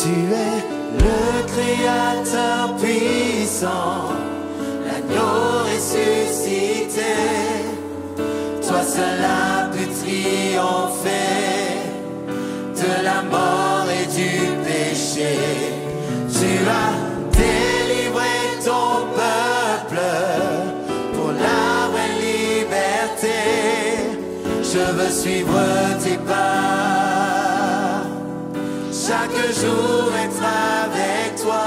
Tu es le Créateur puissant, l'agneau ressuscité. Toi seul as pu triompher de la mort et du péché. Tu as délivré ton peuple pour la vraie liberté. Je veux suivre tes pas, chaque jour être avec toi.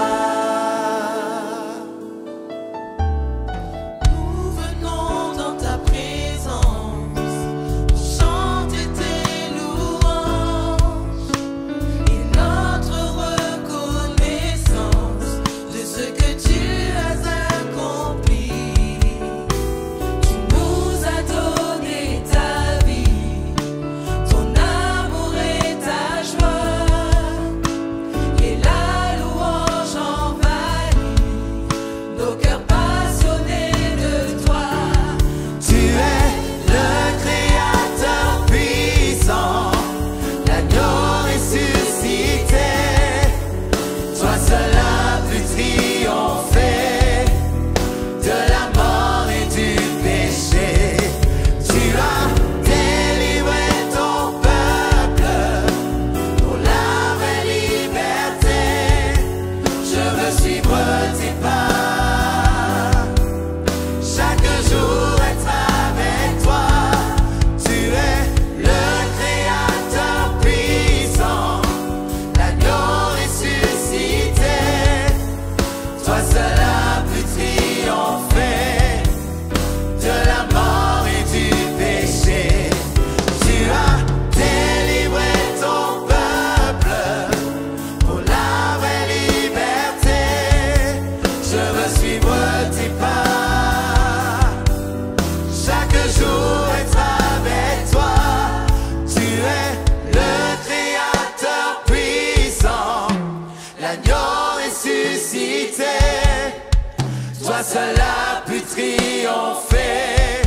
Toi seul as pu triompher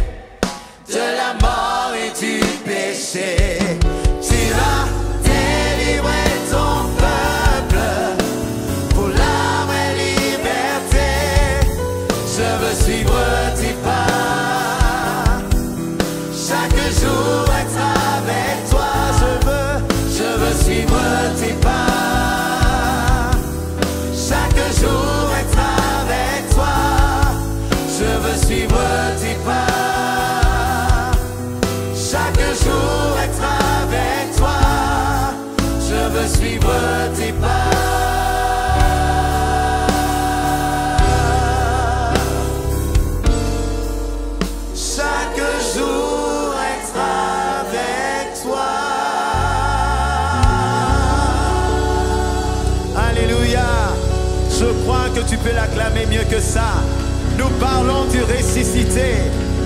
de la mort et du péché. Tu as délivré ton peuple pour la vraie liberté. Je veux suivre tes pas, chaque jour être avec toi. Je veux suivre tes pas, chaque jour être avec toi. Je veux suivre tes pas, chaque jour être avec toi. Je veux suivre tes pas. Chaque jour être avec toi. Alléluia. Je crois que tu peux l'acclamer mieux que ça. Nous parlons du ressuscité,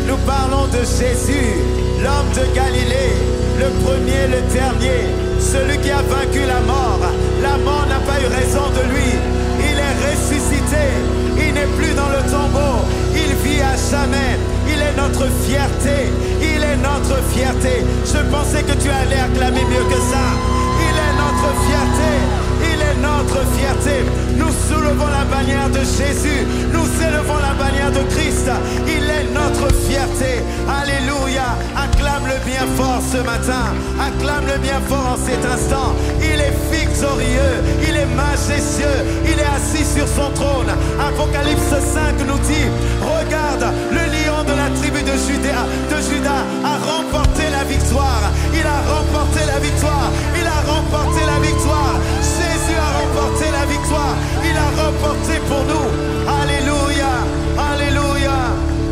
nous parlons de Jésus, l'homme de Galilée, le premier, le dernier, celui qui a vaincu la mort. La mort n'a pas eu raison de lui, il est ressuscité, il n'est plus dans le tombeau, il vit à jamais, il est notre fierté, il est notre fierté. Je pensais que tu allais acclamer mieux que ça. Il est notre fierté, il est notre fierté. Nous soulevons la bannière de Jésus, nous élevons la bannière de Christ. Il est notre fierté. Alléluia. Acclame-le bien fort ce matin, acclame-le bien fort en cet instant. Il est victorieux, il est majestueux, il est assis sur son trône. Apocalypse 5 nous dit, regarde, le lion de la tribu de Juda a remporté la victoire. Il a remporté la victoire, il a remporté la victoire. Jésus a remporté la victoire, il a remporté pour nous. Alléluia, alléluia.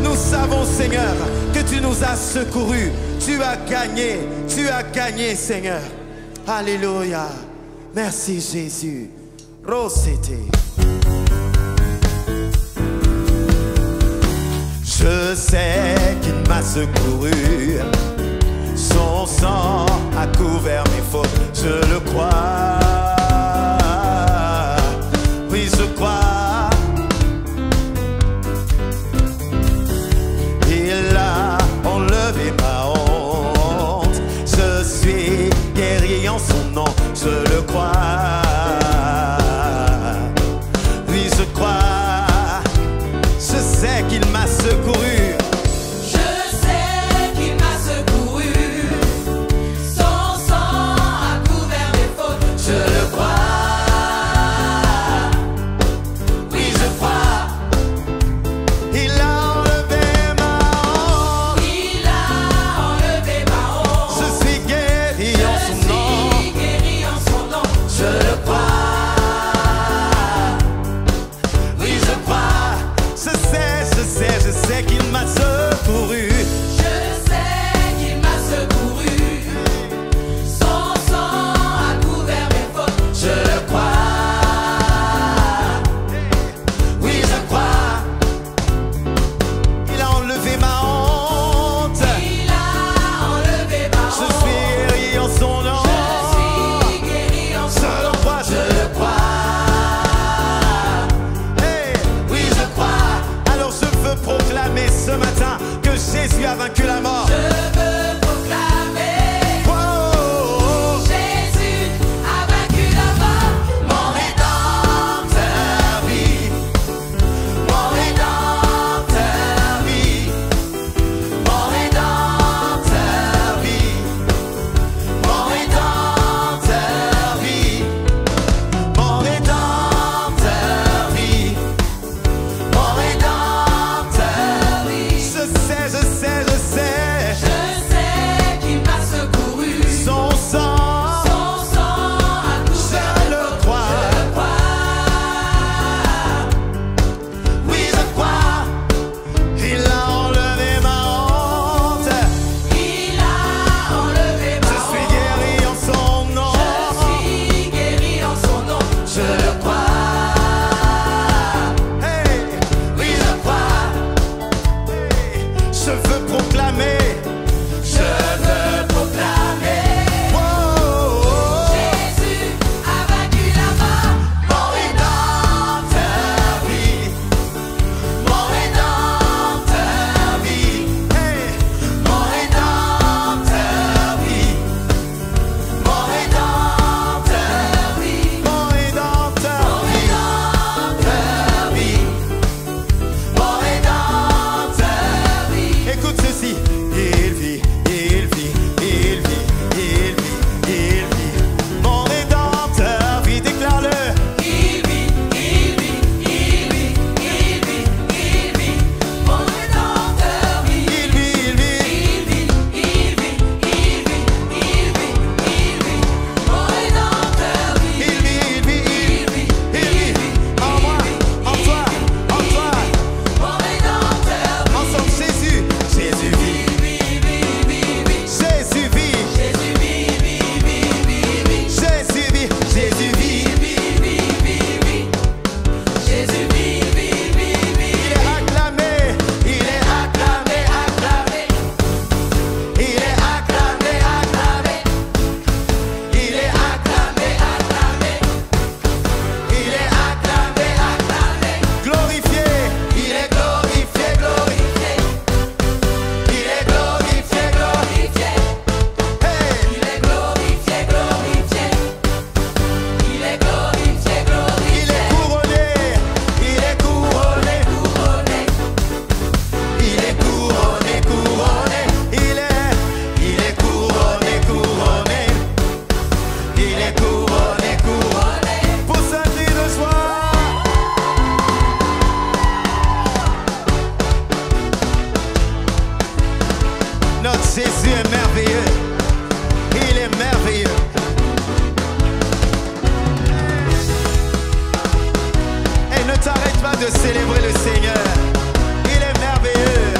Nous savons, Seigneur, que tu nous as secourus. Tu as gagné, Seigneur. Alléluia. Merci, Jésus. Rosete. Je sais qu'il m'a secouru. Son sang a couvert mes fautes. Je le crois. Oui, je crois. Il a enlevé ma honte. Je suis guéri en son nom. Je le crois. couronné, couronné. Pousse un cri de joie. Notre Jésus est merveilleux. Il est merveilleux. Et ne t'arrête pas de célébrer le Seigneur. Il est merveilleux.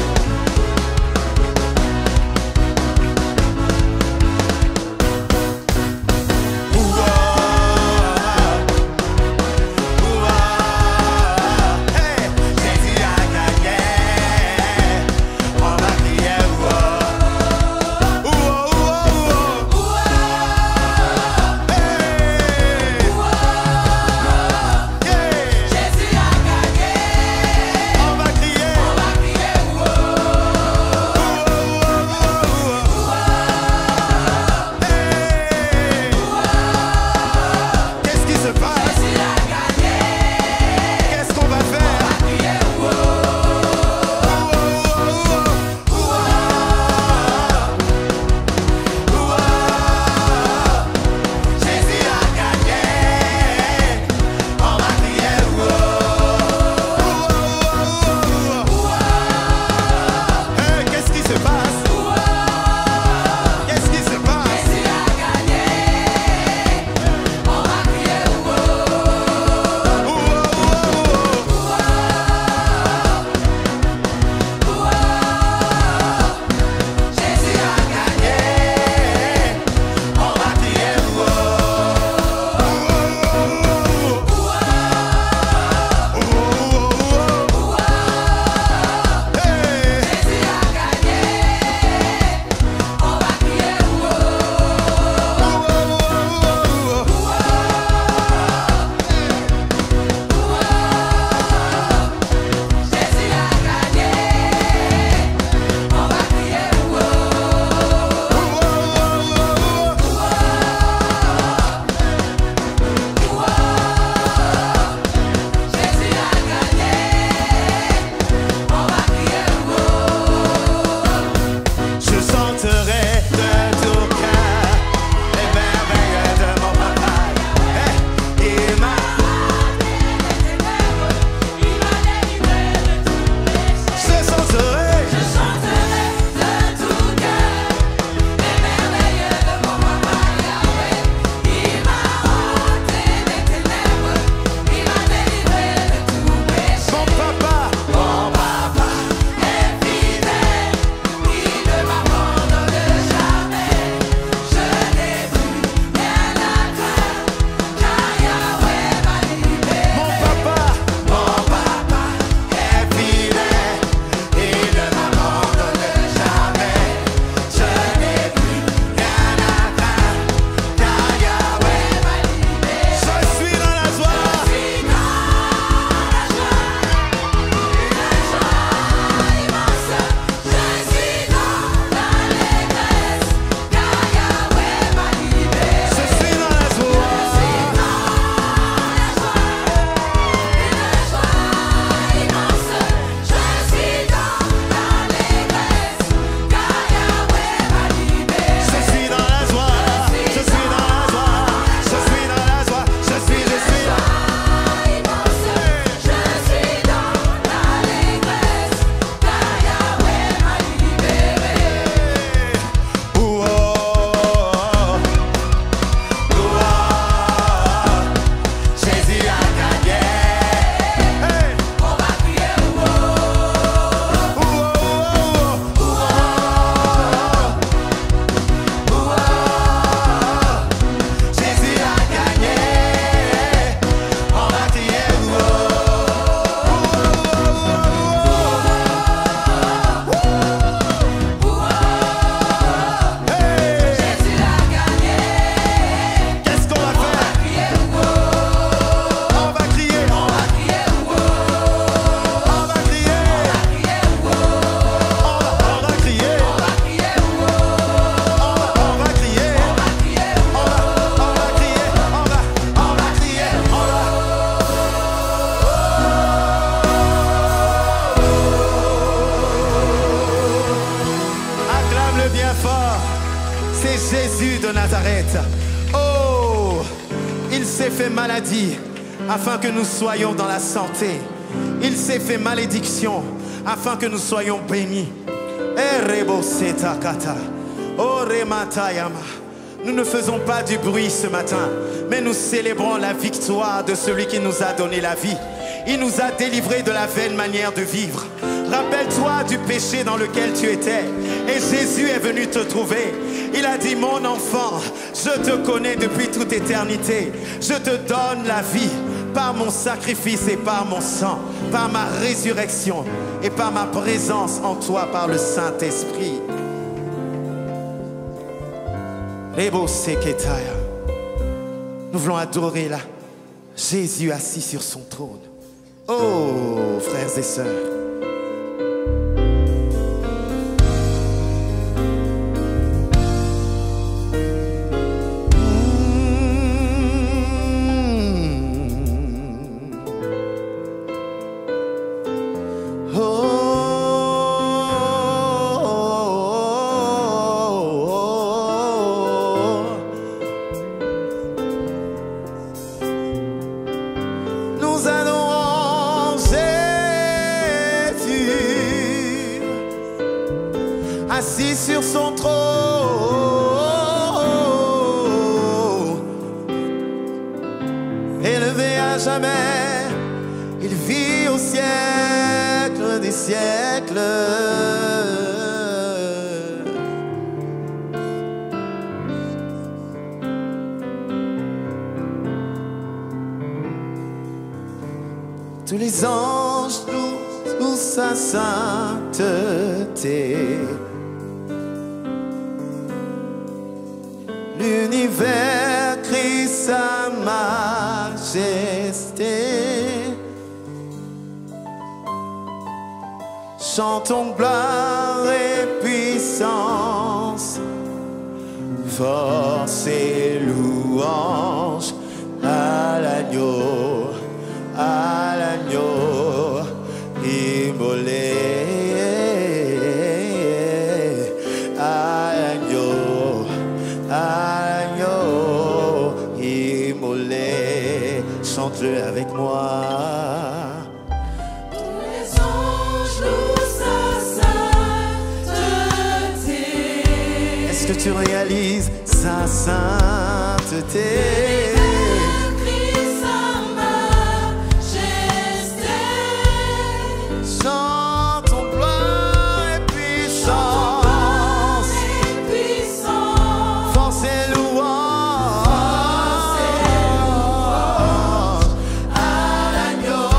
C'est Jésus de Nazareth. Oh, s'est fait maladie afin que nous soyons dans la santé. Il s'est fait malédiction afin que nous soyons bénis. Nous ne faisons pas du bruit ce matin, mais nous célébrons la victoire de celui qui nous a donné la vie. Il nous a délivrés de la vaine manière de vivre. Rappelle-toi du péché dans lequel tu étais. Et Jésus est venu te trouver. Il a dit, mon enfant, je te connais depuis toute éternité. Je te donne la vie par mon sacrifice et par mon sang, par ma résurrection et par ma présence en toi par le Saint-Esprit. Nous voulons adorer là Jésus assis sur son trône. Oh, frères et sœurs. Assis sur son trône, élevé à jamais, il vit au siècle des siècles. Tous les anges louent sous sa sainteté. L'univers crie sa majesté. Chantons gloire et puissance, force et louange à l'agneau, immolé. Chante-le avec moi. Tous les anges louent sa sainteté. Est-ce que tu réalises sa sainteté? L'univers crie sa majesté. Chantons gloire et puissance, force et louange. À l'agneau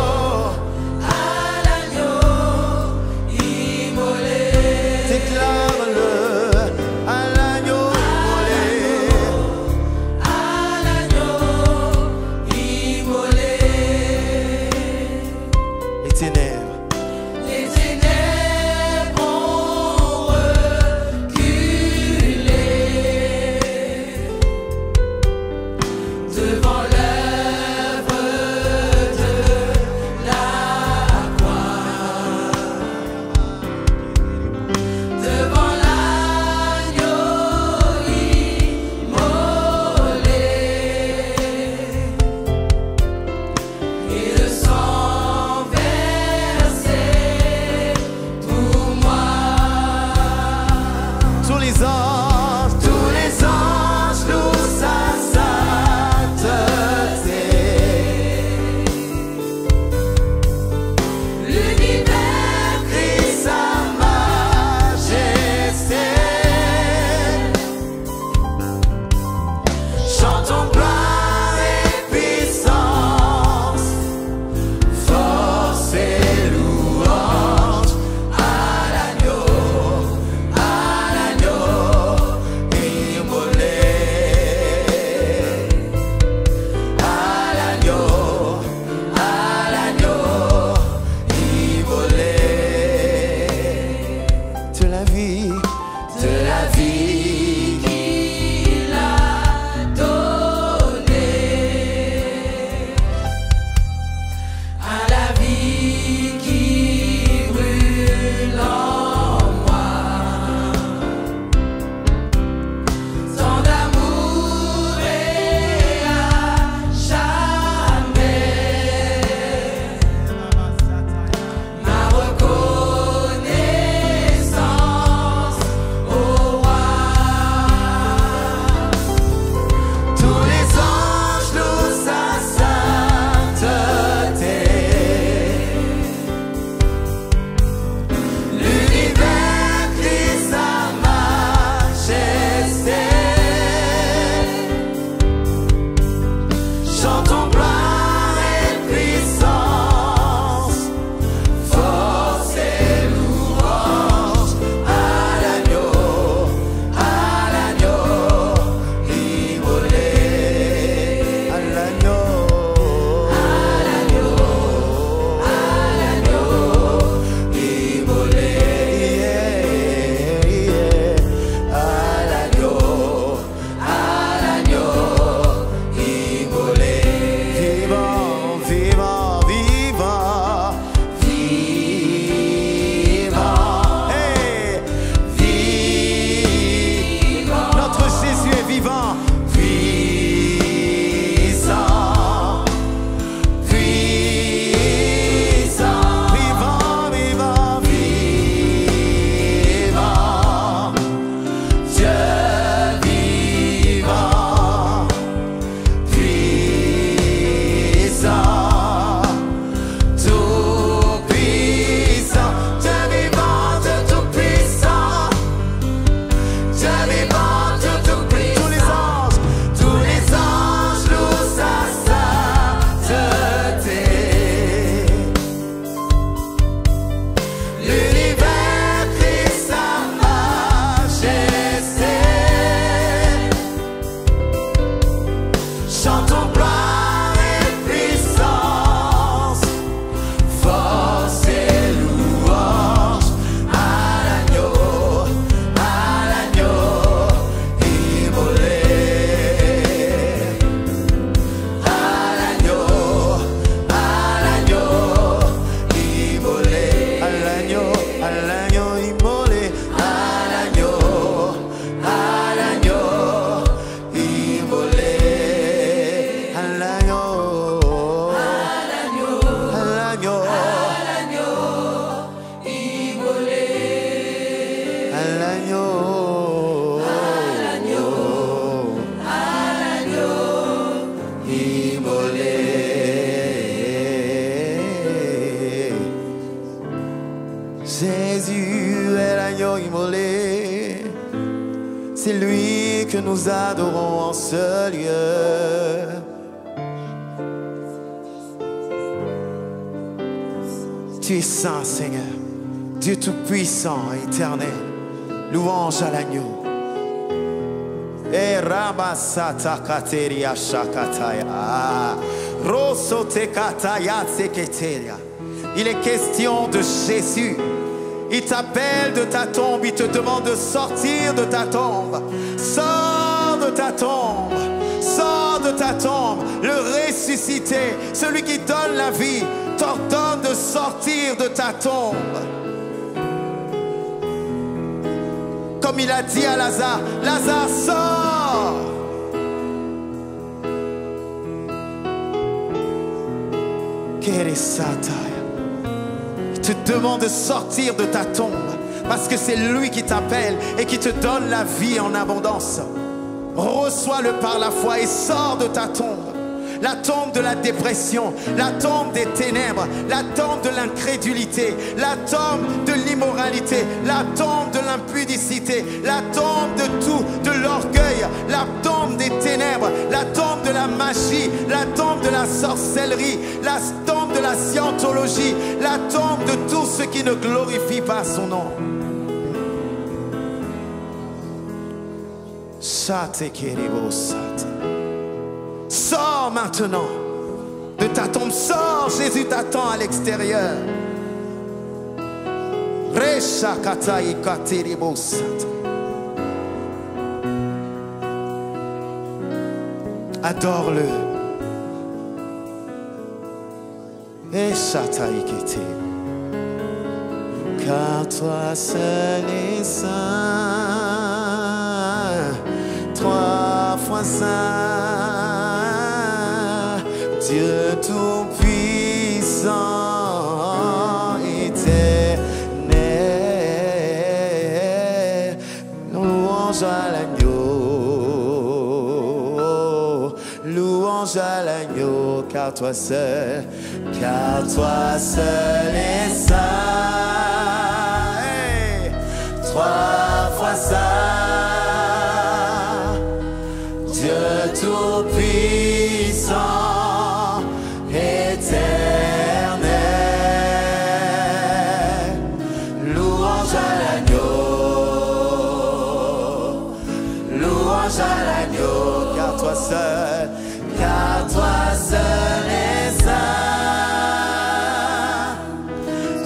chantons gloire et puissance, force et louange à l'agneau immolé, à l'agneau immolé, à l'agneau immolé, à l'agneau immolé, à l'agneau immolé. Jésus est l'agneau immolé, c'est lui que nous adorons en ce lieu. Tu es saint, Seigneur, Dieu tout-puissant et éternel. Louange à l'agneau. Il est question de Jésus. Il t'appelle de ta tombe, il te demande de sortir de ta tombe. Sors de ta tombe, sors de ta tombe. Le ressuscité, celui qui donne la vie, t'ordonne de sortir de ta tombe. Comme il a dit à Lazare, Lazare, sors. Il te demande de sortir de ta tombe parce que c'est lui qui t'appelle et qui te donne la vie en abondance. Reçois-le par la foi et sors de ta tombe. La tombe de la dépression, la tombe des ténèbres, la tombe de l'incrédulité, la tombe de l'immoralité, la tombe de l'impudicité, la tombe de tout, de l'orgueil, la tombe des ténèbres, la tombe de la magie, la tombe de la sorcellerie, la tombe de la scientologie, la tombe de tout ce qui ne glorifie pas son nom. Sors maintenant de ta tombe, sors, Jésus t'attend à l'extérieur. Adore-le. Car toi seul est saint, 3 fois saint, Dieu tout-puissant, éternel. Louange à l'agneau, louange à l'agneau, car toi seul est saint, 3 fois saint, Dieu tout-puissant, éternel. Louange à l'agneau, car toi seul est saint,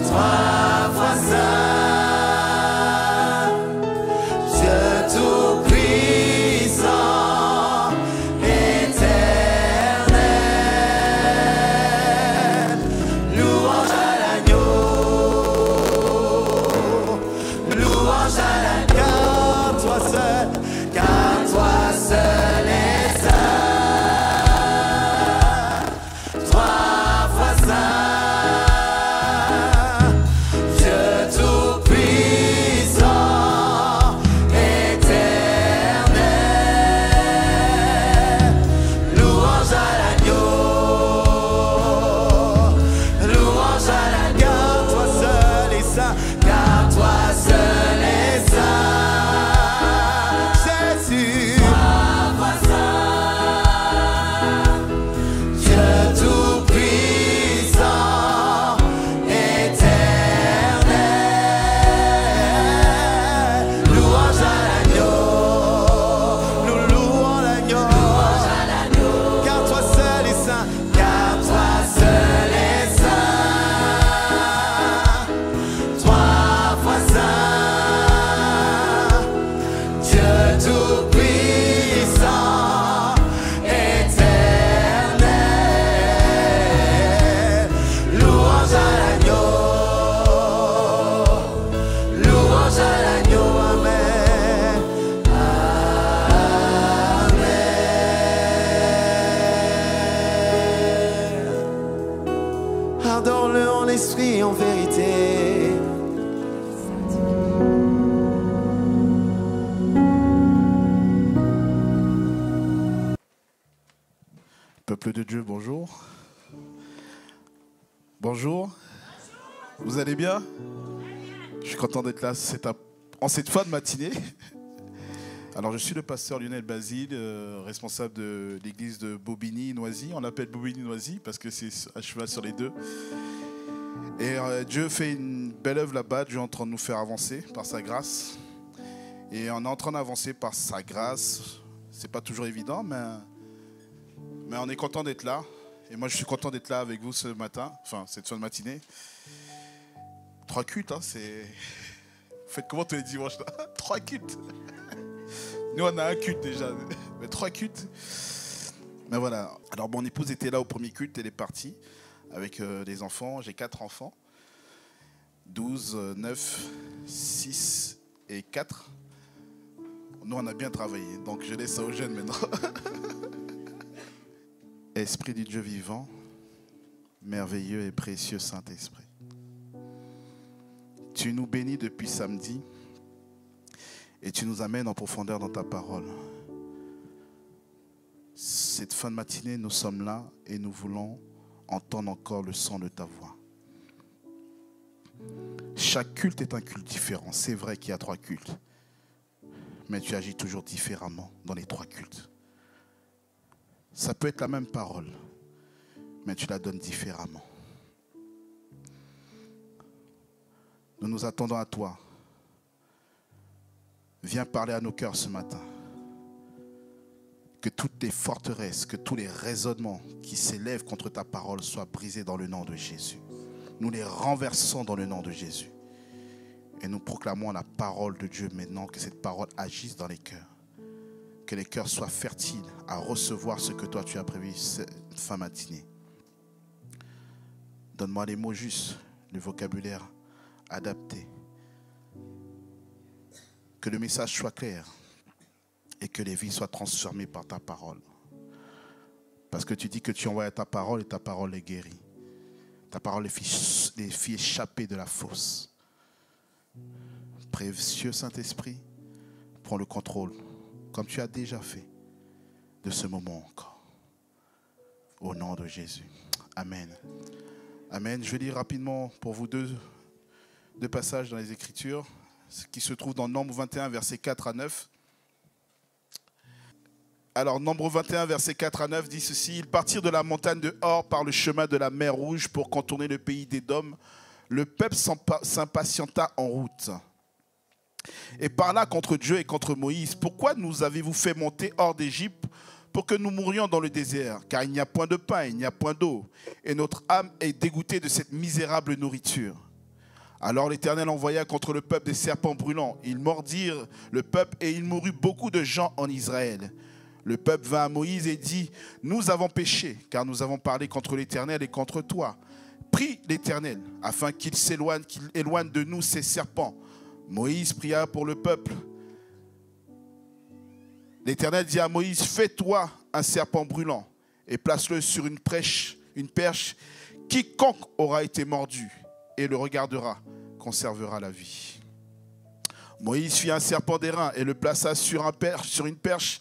3 fois saint, Dieu tout-puissant, éternel. Saint-Esprit en vérité. Peuple de Dieu, bonjour. Bonjour. Vous allez bien? Je suis content d'être là en cette fin de matinée. Alors, je suis le pasteur Lionel Basile, responsable de l'église de Bobigny-Noisy. On l'appelle Bobigny-Noisy parce que c'est à cheval sur les deux. Et Dieu fait une belle œuvre là-bas. Dieu est en train de nous faire avancer par sa grâce. Et on est en train d'avancer par sa grâce. C'est pas toujours évident, mais on est content d'être là. Et moi, je suis content d'être là avec vous ce matin, enfin, cette fin de matinée. 3 cultes, hein, c'est... Vous faites comment tous les dimanches là? 3 cultes. Nous, on a un culte déjà, mais 3 cultes. Mais voilà. Alors, mon épouse était là au premier culte, elle est partie avec des enfants. J'ai 4 enfants. 12, 9, 6 et 4. Nous, on a bien travaillé, donc je laisse ça aux jeunes maintenant. Esprit du Dieu vivant, merveilleux et précieux Saint-Esprit. Tu nous bénis depuis samedi et tu nous amènes en profondeur dans ta parole. Cette fin de matinée, nous sommes là et nous voulons entendre encore le son de ta voix. Chaque culte est un culte différent. C'est vrai qu'il y a 3 cultes, mais tu agis toujours différemment dans les 3 cultes. Ça peut être la même parole, mais tu la donnes différemment. Nous nous attendons à toi. Viens parler à nos cœurs ce matin. Que toutes les forteresses, que tous les raisonnements qui s'élèvent contre ta parole soient brisés dans le nom de Jésus. Nous les renversons dans le nom de Jésus. Et nous proclamons la parole de Dieu maintenant, que cette parole agisse dans les cœurs. Que les cœurs soient fertiles à recevoir ce que toi tu as prévu cette fin matinée. Donne-moi les mots justes, le vocabulaire adapté. Que le message soit clair et que les vies soient transformées par ta parole. Parce que tu dis que tu envoies ta parole et ta parole les guérit. Ta parole les fit échapper de la fosse. Précieux Saint-Esprit, prends le contrôle, comme tu as déjà fait, de ce moment encore. Au nom de Jésus. Amen. Amen. Je vais lire rapidement pour vous deux passages dans les Écritures, ce qui se trouve dans Nombre 21, versets 4 à 9. Alors, Nombre 21, versets 4 à 9 dit ceci. Ils partirent de la montagne de Hor par le chemin de la mer Rouge pour contourner le pays d'Édom. Le peuple s'impatienta en route et parla contre Dieu et contre Moïse. Pourquoi nous avez-vous fait monter hors d'Égypte pour que nous mourions dans le désert? Car il n'y a point de pain, il n'y a point d'eau, et notre âme est dégoûtée de cette misérable nourriture. Alors l'Éternel envoya contre le peuple des serpents brûlants. Ils mordirent le peuple et il mourut beaucoup de gens en Israël. Le peuple vint à Moïse et dit, nous avons péché, car nous avons parlé contre l'Éternel et contre toi. Prie l'Éternel, afin qu'il éloigne de nous ces serpents. Moïse pria pour le peuple. L'Éternel dit à Moïse, fais-toi un serpent brûlant et place-le sur une perche. Quiconque aura été mordu et le regardera conservera la vie. Moïse fit un serpent d'airain et le plaça sur une perche.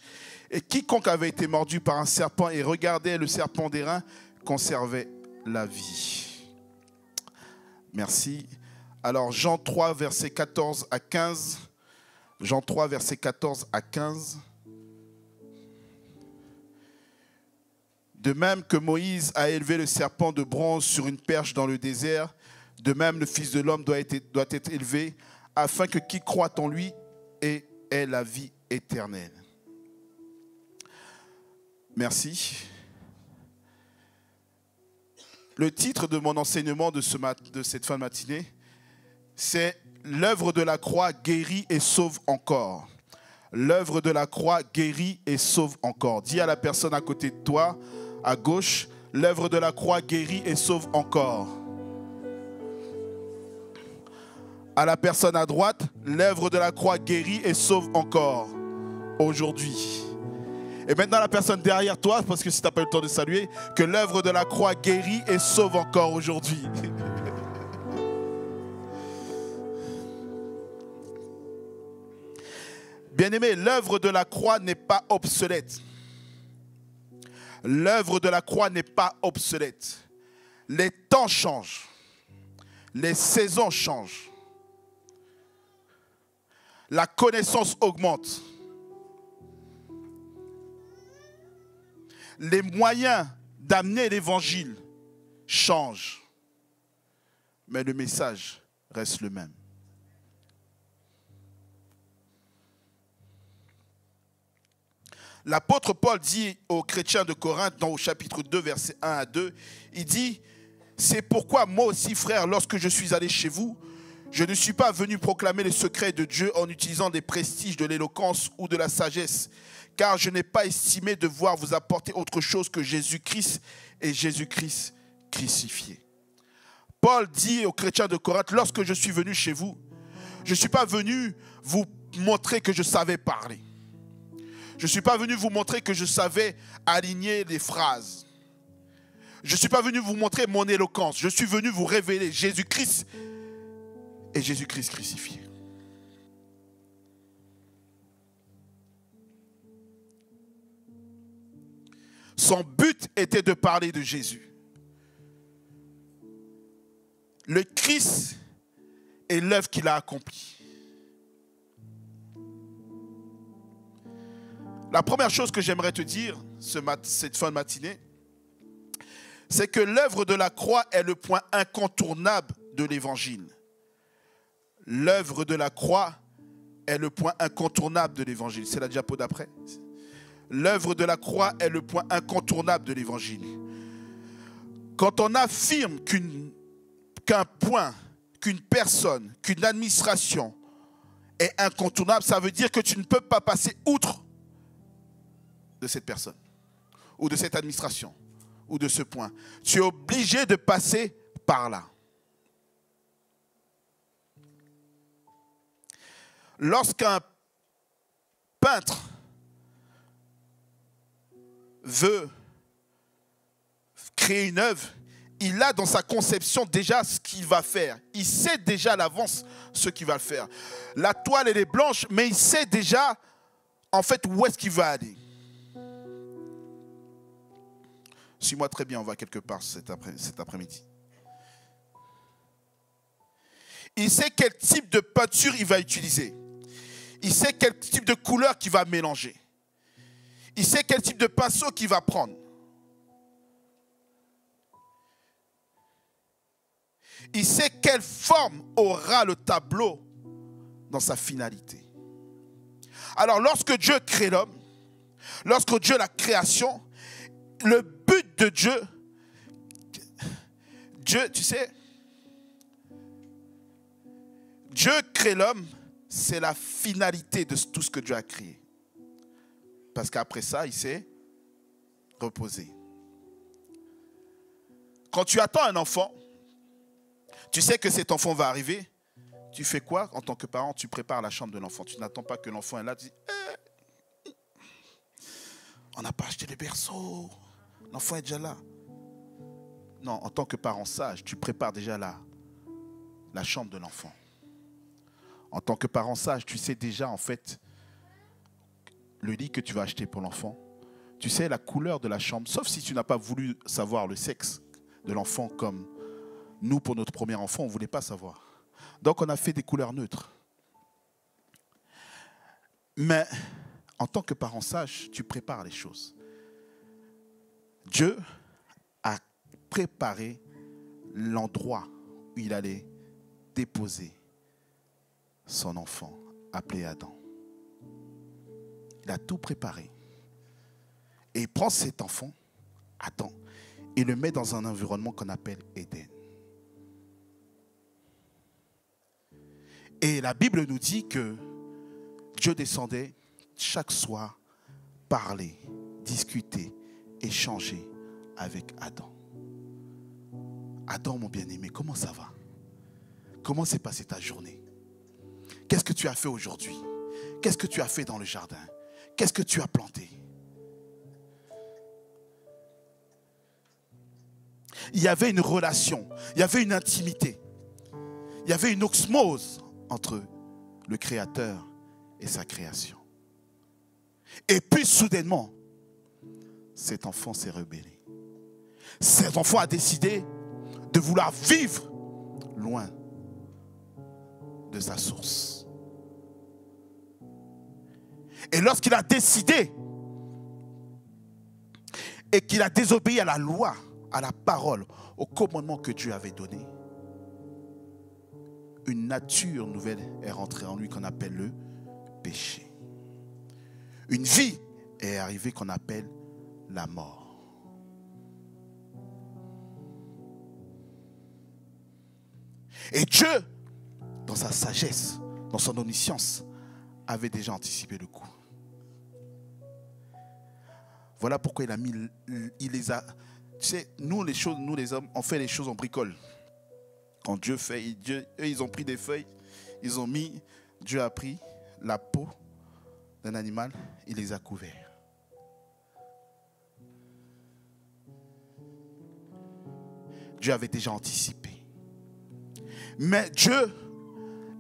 Et quiconque avait été mordu par un serpent et regardait le serpent d'airain conservait la vie. Merci. Alors Jean 3, versets 14 à 15. Jean 3, versets 14 à 15. De même que Moïse a élevé le serpent de bronze sur une perche dans le désert, de même le Fils de l'homme doit être élevé, afin que qui croit en lui ait la vie éternelle. Merci. Le titre de mon enseignement de cette fin de matinée, c'est « L'œuvre de la croix guérit et sauve encore ». L'œuvre de la croix guérit et sauve encore. Dis à la personne à côté de toi, à gauche, l'œuvre de la croix guérit et sauve encore. À la personne à droite, l'œuvre de la croix guérit et sauve encore aujourd'hui. Et maintenant la personne derrière toi, parce que si tu n'as pas eu le temps de saluer, que l'œuvre de la croix guérit et sauve encore aujourd'hui. Bien-aimé, l'œuvre de la croix n'est pas obsolète. L'œuvre de la croix n'est pas obsolète. Les temps changent. Les saisons changent. La connaissance augmente. Les moyens d'amener l'évangile changent. Mais le message reste le même. L'apôtre Paul dit aux chrétiens de Corinthe, dans au chapitre 2, versets 1 à 2, il dit « C'est pourquoi moi aussi, frères, lorsque je suis allé chez vous, je ne suis pas venu proclamer les secrets de Dieu en utilisant des prestiges de l'éloquence ou de la sagesse, car je n'ai pas estimé devoir vous apporter autre chose que Jésus-Christ et Jésus-Christ crucifié. » Paul dit aux chrétiens de Corinthe, lorsque je suis venu chez vous, je ne suis pas venu vous montrer que je savais parler. Je ne suis pas venu vous montrer que je savais aligner les phrases. Je ne suis pas venu vous montrer mon éloquence. Je suis venu vous révéler Jésus-Christ et Jésus-Christ crucifié. Son but était de parler de Jésus. Le Christ et l'œuvre qu'il a accomplie. La première chose que j'aimerais te dire cette fin de matinée, c'est que l'œuvre de la croix est le point incontournable de l'évangile. L'œuvre de la croix est le point incontournable de l'évangile. C'est la diapo d'après. L'œuvre de la croix est le point incontournable de l'évangile. Quand on affirme qu'un point, qu'une personne, qu'une administration est incontournable, ça veut dire que tu ne peux pas passer outre de cette personne, ou de cette administration, ou de ce point. Tu es obligé de passer par là. Lorsqu'un peintre veut créer une œuvre, il a dans sa conception déjà ce qu'il va faire. Il sait déjà à l'avance ce qu'il va faire. La toile, elle est blanche, mais il sait déjà en fait où est-ce qu'il va aller. Suis-moi très bien, on va quelque part cet après-midi. Il sait quel type de peinture il va utiliser. Il sait quel type de couleur qu'il va mélanger. Il sait quel type de pinceau qu'il va prendre. Il sait quelle forme aura le tableau dans sa finalité. Alors lorsque Dieu crée l'homme, lorsque Dieu la création, le but de Dieu, tu sais, Dieu crée l'homme, c'est la finalité de tout ce que Dieu a créé. Parce qu'après ça, il s'est reposé. Quand tu attends un enfant, tu sais que cet enfant va arriver, tu fais quoi en tant que parent? Tu prépares la chambre de l'enfant. Tu n'attends pas que l'enfant est là, tu dis on n'a pas acheté les berceaux, l'enfant est déjà là. Non, en tant que parent sage, tu prépares déjà la chambre de l'enfant. En tant que parent sage, tu sais déjà en fait le lit que tu vas acheter pour l'enfant. Tu sais la couleur de la chambre, sauf si tu n'as pas voulu savoir le sexe de l'enfant comme nous pour notre premier enfant, on ne voulait pas savoir. Donc on a fait des couleurs neutres. Mais en tant que parent sage, tu prépares les choses. Dieu a préparé l'endroit où il allait déposer son enfant appelé Adam. Il a tout préparé. Et il prend cet enfant, Adam, et le met dans un environnement qu'on appelle Éden. Et la Bible nous dit que Dieu descendait chaque soir, parler, discuter, échanger avec Adam. Adam, mon bien-aimé, comment ça va? Comment s'est passée ta journée? Qu'est-ce que tu as fait aujourd'hui? Qu'est-ce que tu as fait dans le jardin? Qu'est-ce que tu as planté? Il y avait une relation, il y avait une intimité, il y avait une osmose entre le Créateur et sa création. Et puis soudainement, cet enfant s'est rebellé. Cet enfant a décidé de vouloir vivre loin de sa source. Et lorsqu'il a décidé et qu'il a désobéi à la loi, à la parole, au commandement que Dieu avait donné, une nature nouvelle est rentrée en lui qu'on appelle le péché. Une vie est arrivée qu'on appelle la mort. Et Dieu, dans sa sagesse, dans son omniscience, avait déjà anticipé le coup. Voilà pourquoi il les a. Tu sais, nous les hommes, on fait les choses, on bricole. Quand Dieu fait, eux, ils ont pris des feuilles, ils ont mis, Dieu a pris la peau d'un animal, il les a couverts. Dieu avait déjà anticipé. Mais Dieu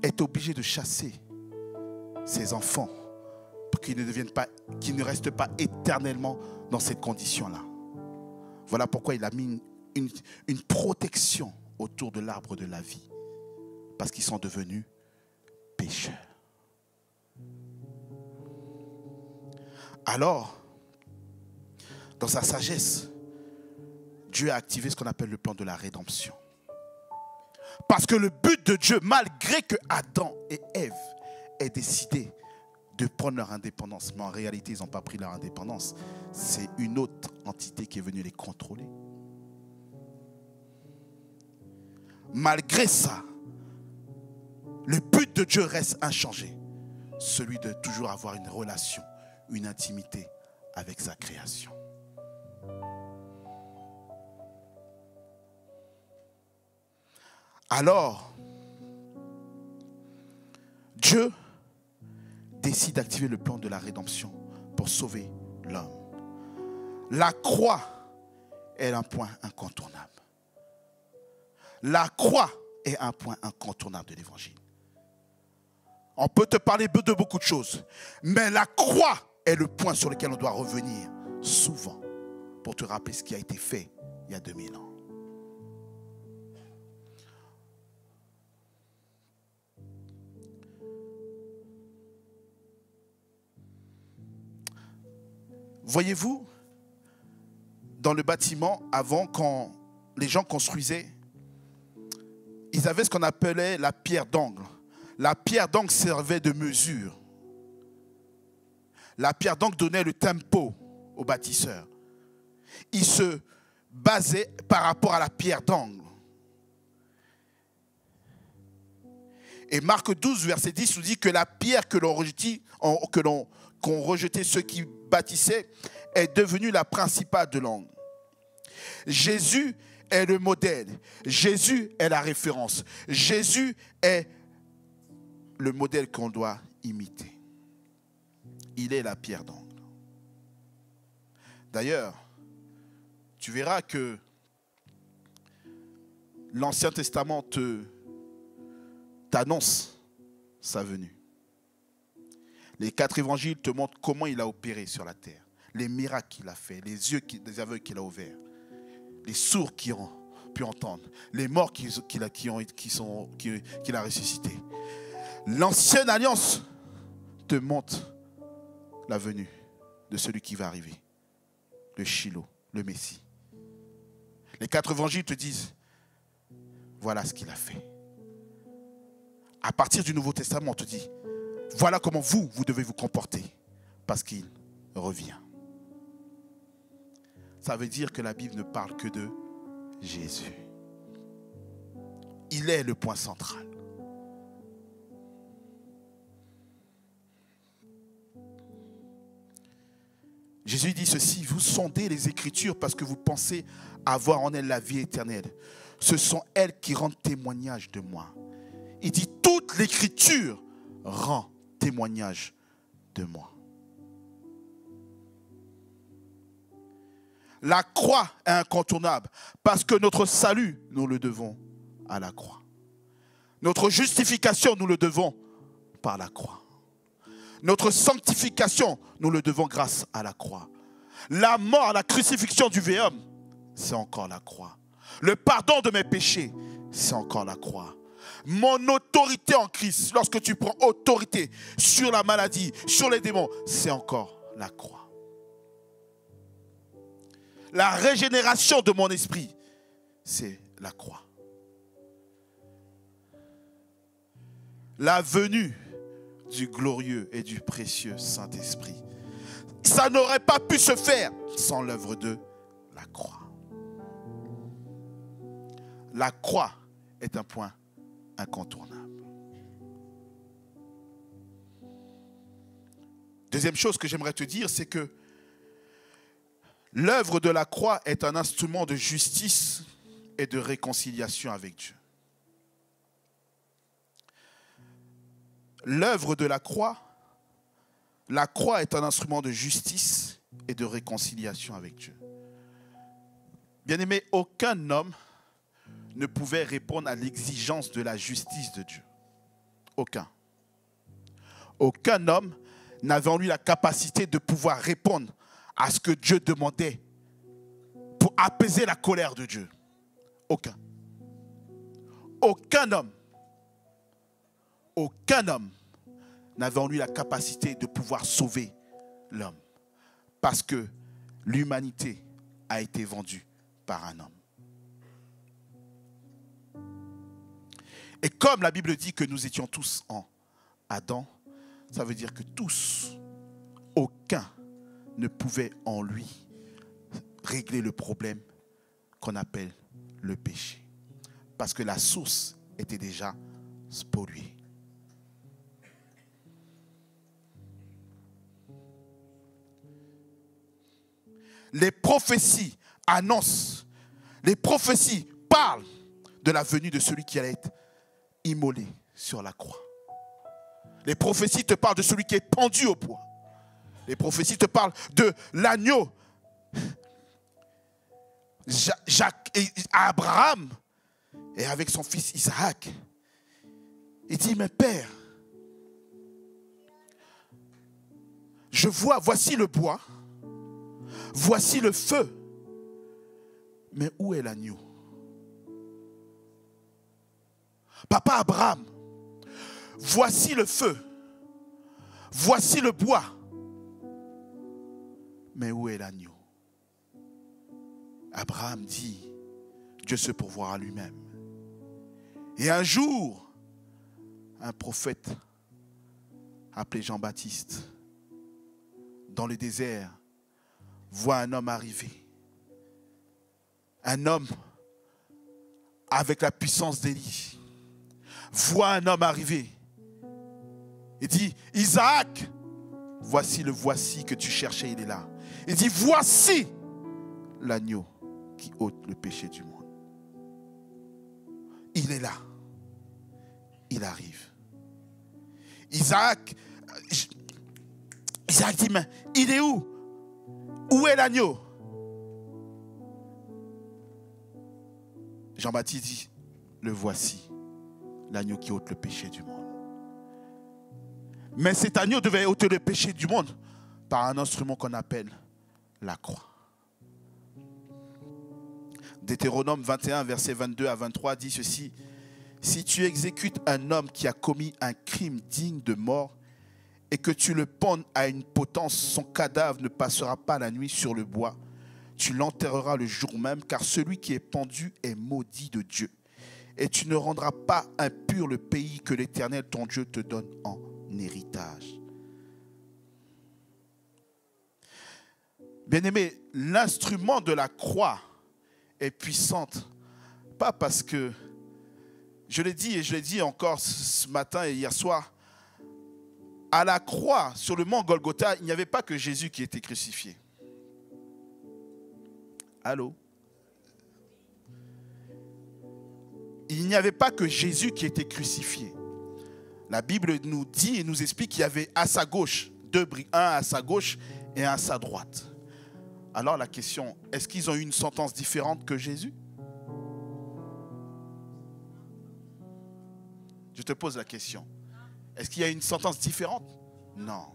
est obligé de chasser ses enfants pour qu'ils ne restent pas éternellement dans cette condition-là. Voilà pourquoi il a mis une protection autour de l'arbre de la vie. Parce qu'ils sont devenus pécheurs. Alors, dans sa sagesse, Dieu a activé ce qu'on appelle le plan de la rédemption. Parce que le but de Dieu, malgré que Adam et Ève aient décidé de prendre leur indépendance, mais en réalité, ils n'ont pas pris leur indépendance. C'est une autre entité qui est venue les contrôler. Malgré ça, le but de Dieu reste inchangé. Celui de toujours avoir une relation, une intimité avec sa création. Alors, Dieu décide d'activer le plan de la rédemption pour sauver l'homme. La croix est un point incontournable. La croix est un point incontournable de l'évangile. On peut te parler de beaucoup de choses, mais la croix est le point sur lequel on doit revenir souvent pour te rappeler ce qui a été fait il y a 2000 ans. Voyez-vous, dans le bâtiment, avant, quand les gens construisaient, ils avaient ce qu'on appelait la pierre d'angle. La pierre d'angle servait de mesure. La pierre d'angle donnait le tempo au bâtisseur. Il se basait par rapport à la pierre d'angle. Et Marc 12, verset 10 nous dit que la pierre qu'ont rejeté ceux qui bâtissaient est devenue la principale de l'angle. Jésus est le modèle. Jésus est la référence. Jésus est le modèle qu'on doit imiter. Il est la pierre d'angle. D'ailleurs, tu verras que l'Ancien Testament t'annonce sa venue. Les 4 évangiles te montrent comment il a opéré sur la terre, les miracles qu'il a fait, les aveugles qu'il a ouverts, les sourds qui ont pu entendre, les morts qu'il a ressuscités. L'ancienne alliance te montre la venue de celui qui va arriver, le Shiloh, le Messie. Les 4 évangiles te disent, voilà ce qu'il a fait. À partir du Nouveau Testament, on te dit, voilà comment vous devez vous comporter, parce qu'il revient. Ça veut dire que la Bible ne parle que de Jésus. Il est le point central. Jésus dit ceci, vous sondez les Écritures parce que vous pensez avoir en elles la vie éternelle. Ce sont elles qui rendent témoignage de moi. Il dit, toute l'Écriture rend témoignage de moi. La croix est incontournable parce que notre salut, nous le devons à la croix. Notre justification, nous le devons par la croix. Notre sanctification, nous le devons grâce à la croix. La mort, la crucifixion du vieil homme, c'est encore la croix. Le pardon de mes péchés, c'est encore la croix. Mon autorité en Christ, lorsque tu prends autorité sur la maladie, sur les démons, c'est encore la croix. La régénération de mon esprit, c'est la croix. La venue du glorieux et du précieux Saint-Esprit. Ça n'aurait pas pu se faire sans l'œuvre de la croix. La croix est un point incontournable. Deuxième chose que j'aimerais te dire, c'est que l'œuvre de la croix est un instrument de justice et de réconciliation avec Dieu. L'œuvre de la croix est un instrument de justice et de réconciliation avec Dieu. Bien-aimé, aucun homme ne pouvait répondre à l'exigence de la justice de Dieu. Aucun. Aucun homme n'avait en lui la capacité de pouvoir répondre à ce que Dieu demandait pour apaiser la colère de Dieu. Aucun. Aucun homme n'avait en lui la capacité de pouvoir sauver l'homme. Parce que l'humanité a été vendue par un homme. Et comme la Bible dit que nous étions tous en Adam, ça veut dire que tous, aucun ne pouvait en lui régler le problème qu'on appelle le péché. Parce que la source était déjà polluée. Les prophéties annoncent, les prophéties parlent de la venue de celui qui allait être immolé sur la croix. Les prophéties te parlent de celui qui est pendu au bois. Les prophéties te parlent de l'agneau. Jacques et Abraham, et avec son fils Isaac, il dit, mais Père, je vois, voici le bois, voici le feu, mais où est l'agneau? Papa Abraham, voici le feu, voici le bois, mais où est l'agneau? Abraham dit, Dieu se pourvoira lui-même. Et un jour, un prophète appelé Jean-Baptiste, dans le désert, voit un homme arriver. Un homme avec la puissance d'Élie. Voit un homme arriver. Il dit, Isaac, voici le voici que tu cherchais, il est là. Il dit, voici l'agneau qui ôte le péché du monde. Il est là. Il arrive. Isaac dit, mais il est où? Où est l'agneau? Jean-Baptiste dit, le voici, l'agneau qui ôte le péché du monde. Mais cet agneau devait ôter le péché du monde par un instrument qu'on appelle la croix. Deutéronome 21, versets 22 à 23 dit ceci. Si tu exécutes un homme qui a commis un crime digne de mort et que tu le pendes à une potence, son cadavre ne passera pas la nuit sur le bois. Tu l'enterreras le jour même, car celui qui est pendu est maudit de Dieu. Et tu ne rendras pas impur le pays que l'Éternel, ton Dieu, te donne en héritage. Bien-aimé, l'instrument de la croix est puissante, pas parce que, je l'ai dit et je l'ai dit encore ce matin et hier soir, à la croix, sur le mont Golgotha, il n'y avait pas que Jésus qui était crucifié. Allô? Il n'y avait pas que Jésus qui était crucifié. La Bible nous dit et nous explique qu'il y avait à sa gauche un à sa gauche et un à sa droite. Alors la question, est-ce qu'ils ont eu une sentence différente que Jésus? Je te pose la question. Est-ce qu'il y a une sentence différente? Non.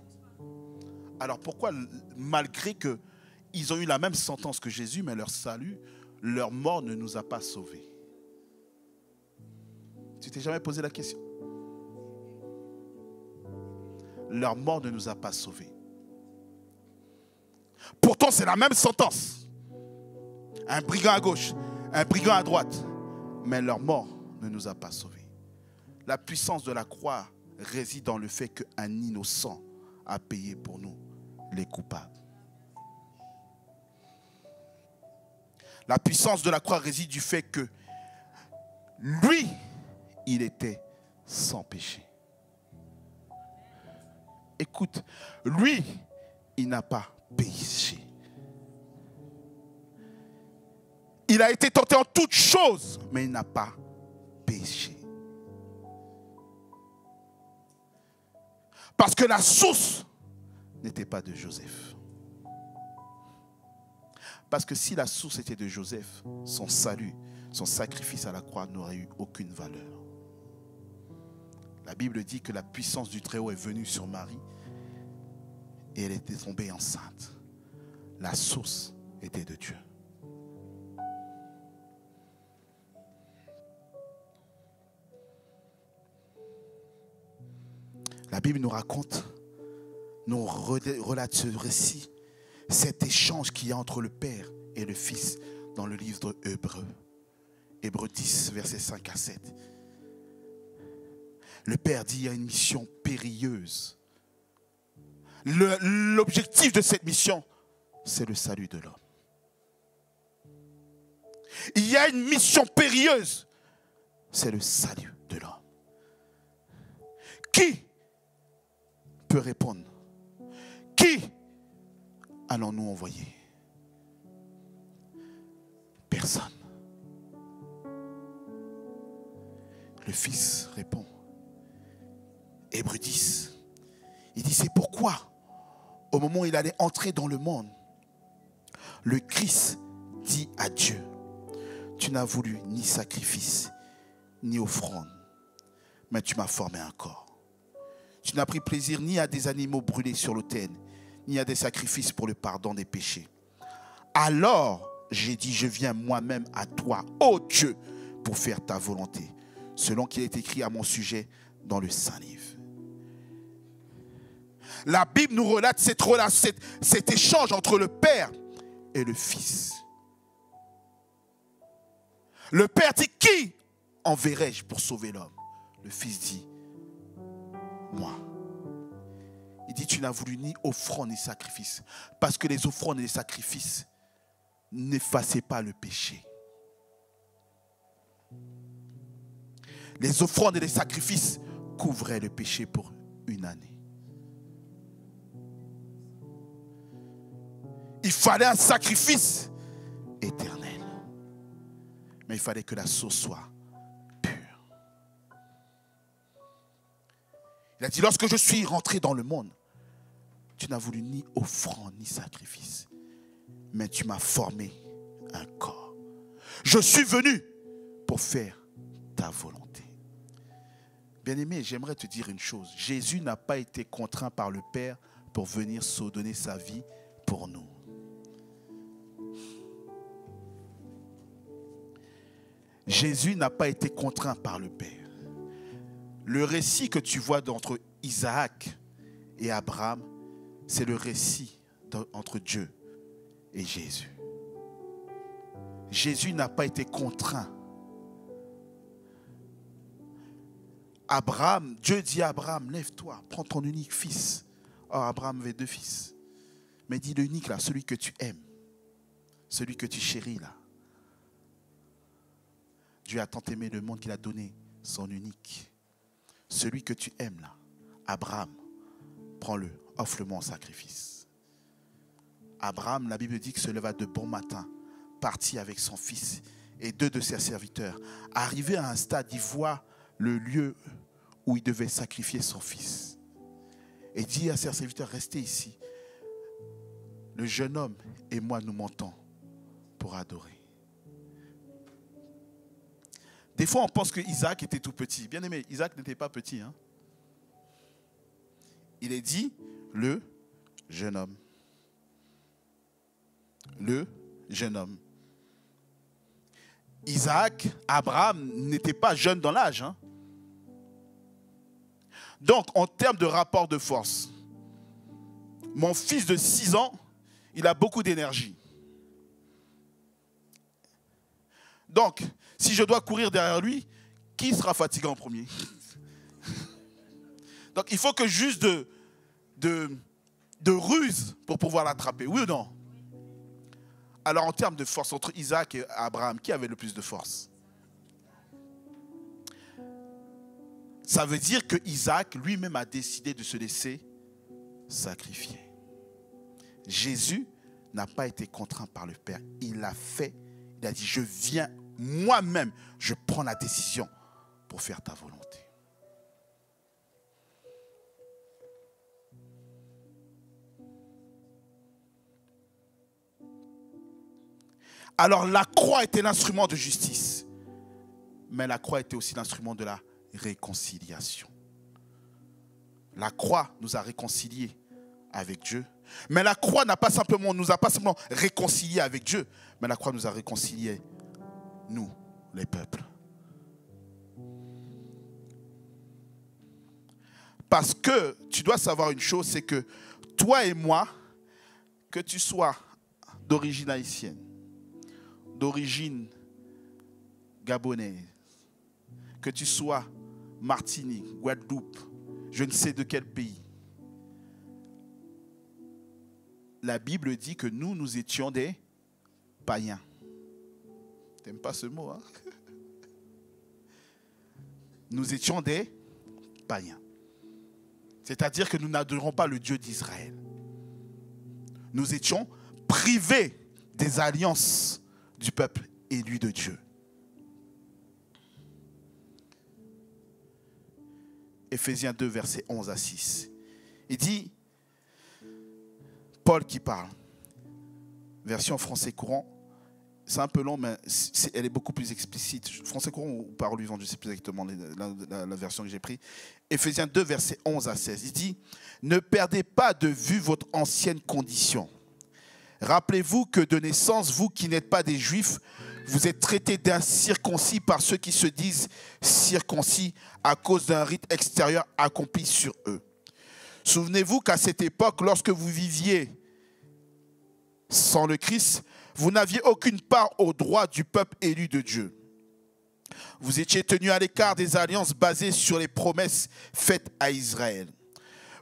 Alors pourquoi, malgré qu'ils ont eu la même sentence que Jésus, mais leur salut, leur mort ne nous a pas sauvés? Tu t'es jamais posé la question? Leur mort ne nous a pas sauvés. Pourtant, c'est la même sentence. Un brigand à gauche, un brigand à droite. Mais leur mort ne nous a pas sauvés. La puissance de la croix réside dans le fait qu'un innocent a payé pour nous, les coupables. La puissance de la croix réside du fait que lui, il était sans péché. Écoute, lui, il n'a pas péché. Il a été tenté en toutes choses, mais il n'a pas péché. Parce que la source n'était pas de Joseph. Parce que si la source était de Joseph, son salut, son sacrifice à la croix n'aurait eu aucune valeur. La Bible dit que la puissance du Très-Haut est venue sur Marie et elle était tombée enceinte. La source était de Dieu. La Bible nous raconte, nous relate ce récit, cet échange qu'il y a entre le Père et le Fils dans le livre d'Hébreux. Hébreux 10, versets 5 à 7. Le Père dit, il y a une mission périlleuse. L'objectif de cette mission, c'est le salut de l'homme. Il y a une mission périlleuse, c'est le salut de l'homme. Qui peut répondre? Qui allons-nous envoyer? Personne. Le Fils répond. Hébreux 10. Il dit, c'est pourquoi, au moment où il allait entrer dans le monde, le Christ dit à Dieu, tu n'as voulu ni sacrifice, ni offrande, mais tu m'as formé un corps. Tu n'as pris plaisir ni à des animaux brûlés sur l'autel, ni à des sacrifices pour le pardon des péchés. Alors, j'ai dit, je viens moi-même à toi, ô Dieu, pour faire ta volonté, selon qu'il est écrit à mon sujet dans le Saint-Livre. La Bible nous relate cet échange entre le Père et le Fils. Le Père dit, qui enverrai-je pour sauver l'homme? Le Fils dit, moi. Il dit, tu n'as voulu ni offrande ni sacrifice. Parce que les offrandes et les sacrifices n'effaçaient pas le péché. Les offrandes et les sacrifices couvraient le péché pour une année. Il fallait un sacrifice éternel. Mais il fallait que la source soit pure. Il a dit, lorsque je suis rentré dans le monde, tu n'as voulu ni offrande ni sacrifice, mais tu m'as formé un corps. Je suis venu pour faire ta volonté. Bien-aimé, j'aimerais te dire une chose. Jésus n'a pas été contraint par le Père pour venir se donner sa vie pour nous. Jésus n'a pas été contraint par le Père. Le récit que tu vois entre Isaac et Abraham, c'est le récit entre Dieu et Jésus. Jésus n'a pas été contraint. Abraham, Dieu dit à Abraham, lève-toi, prends ton unique fils. Or, Abraham avait 2 fils. Mais dit l'unique là, celui que tu aimes, celui que tu chéris là. Dieu a tant aimé le monde qu'il a donné son unique. Celui que tu aimes là, Abraham, prends-le, offre-le-moi en sacrifice. Abraham, la Bible dit qu'il se leva de bon matin, partit avec son fils et 2 de ses serviteurs. Arrivé à un stade, il voit le lieu où il devait sacrifier son fils. Et dit à ses serviteurs, restez ici. Le jeune homme et moi, nous montons pour adorer. Des fois, on pense que Isaac était tout petit. Bien aimé, Isaac n'était pas petit. Il est dit le jeune homme. Le jeune homme. Isaac, Abraham n'était pas jeune dans l'âge. Hein. Donc, en termes de rapport de force, mon fils de 6 ans, il a beaucoup d'énergie. Donc, si je dois courir derrière lui, qui sera fatigué en premier? Donc, il faut que juste de ruse pour pouvoir l'attraper. Oui ou non? Alors, en termes de force, entre Isaac et Abraham, qui avait le plus de force? Ça veut dire que Isaac lui-même a décidé de se laisser sacrifier. Jésus n'a pas été contraint par le Père. Il l'a fait. Il a dit, je viens moi-même, je prends la décision pour faire ta volonté. Alors la croix était l'instrument de justice, mais la croix était aussi l'instrument de la réconciliation. La croix nous a réconciliés avec Dieu, mais la croix nous a pas simplement réconciliés avec Dieu, mais la croix nous a réconciliés, nous, les peuples. Parce que tu dois savoir une chose, c'est que toi et moi, que tu sois d'origine haïtienne, d'origine gabonaise, que tu sois Martinique, Guadeloupe, je ne sais de quel pays, la Bible dit que nous étions des païens. T'aimes pas ce mot, hein? Nous étions des païens. C'est-à-dire que nous n'adorons pas le Dieu d'Israël. Nous étions privés des alliances du peuple élu de Dieu. Éphésiens 2, versets 11 à 6. Il dit, Paul qui parle, version français courant, c'est un peu long, mais elle est beaucoup plus explicite. Français courant ou parole vivante, je ne sais plus exactement la version que j'ai prise. Éphésiens 2, versets 11 à 16. Il dit, ne perdez pas de vue votre ancienne condition. Rappelez-vous que de naissance, vous qui n'êtes pas des Juifs, vous êtes traités d'incirconcis par ceux qui se disent circoncis à cause d'un rite extérieur accompli sur eux. Souvenez-vous qu'à cette époque, lorsque vous viviez sans le Christ, vous n'aviez aucune part au droit du peuple élu de Dieu. Vous étiez tenus à l'écart des alliances basées sur les promesses faites à Israël.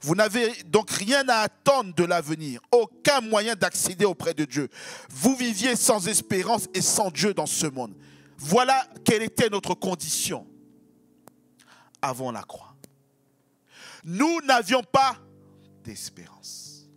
Vous n'avez donc rien à attendre de l'avenir, aucun moyen d'accéder auprès de Dieu. Vous viviez sans espérance et sans Dieu dans ce monde. Voilà quelle était notre condition avant la croix. Nous n'avions pas d'espérance.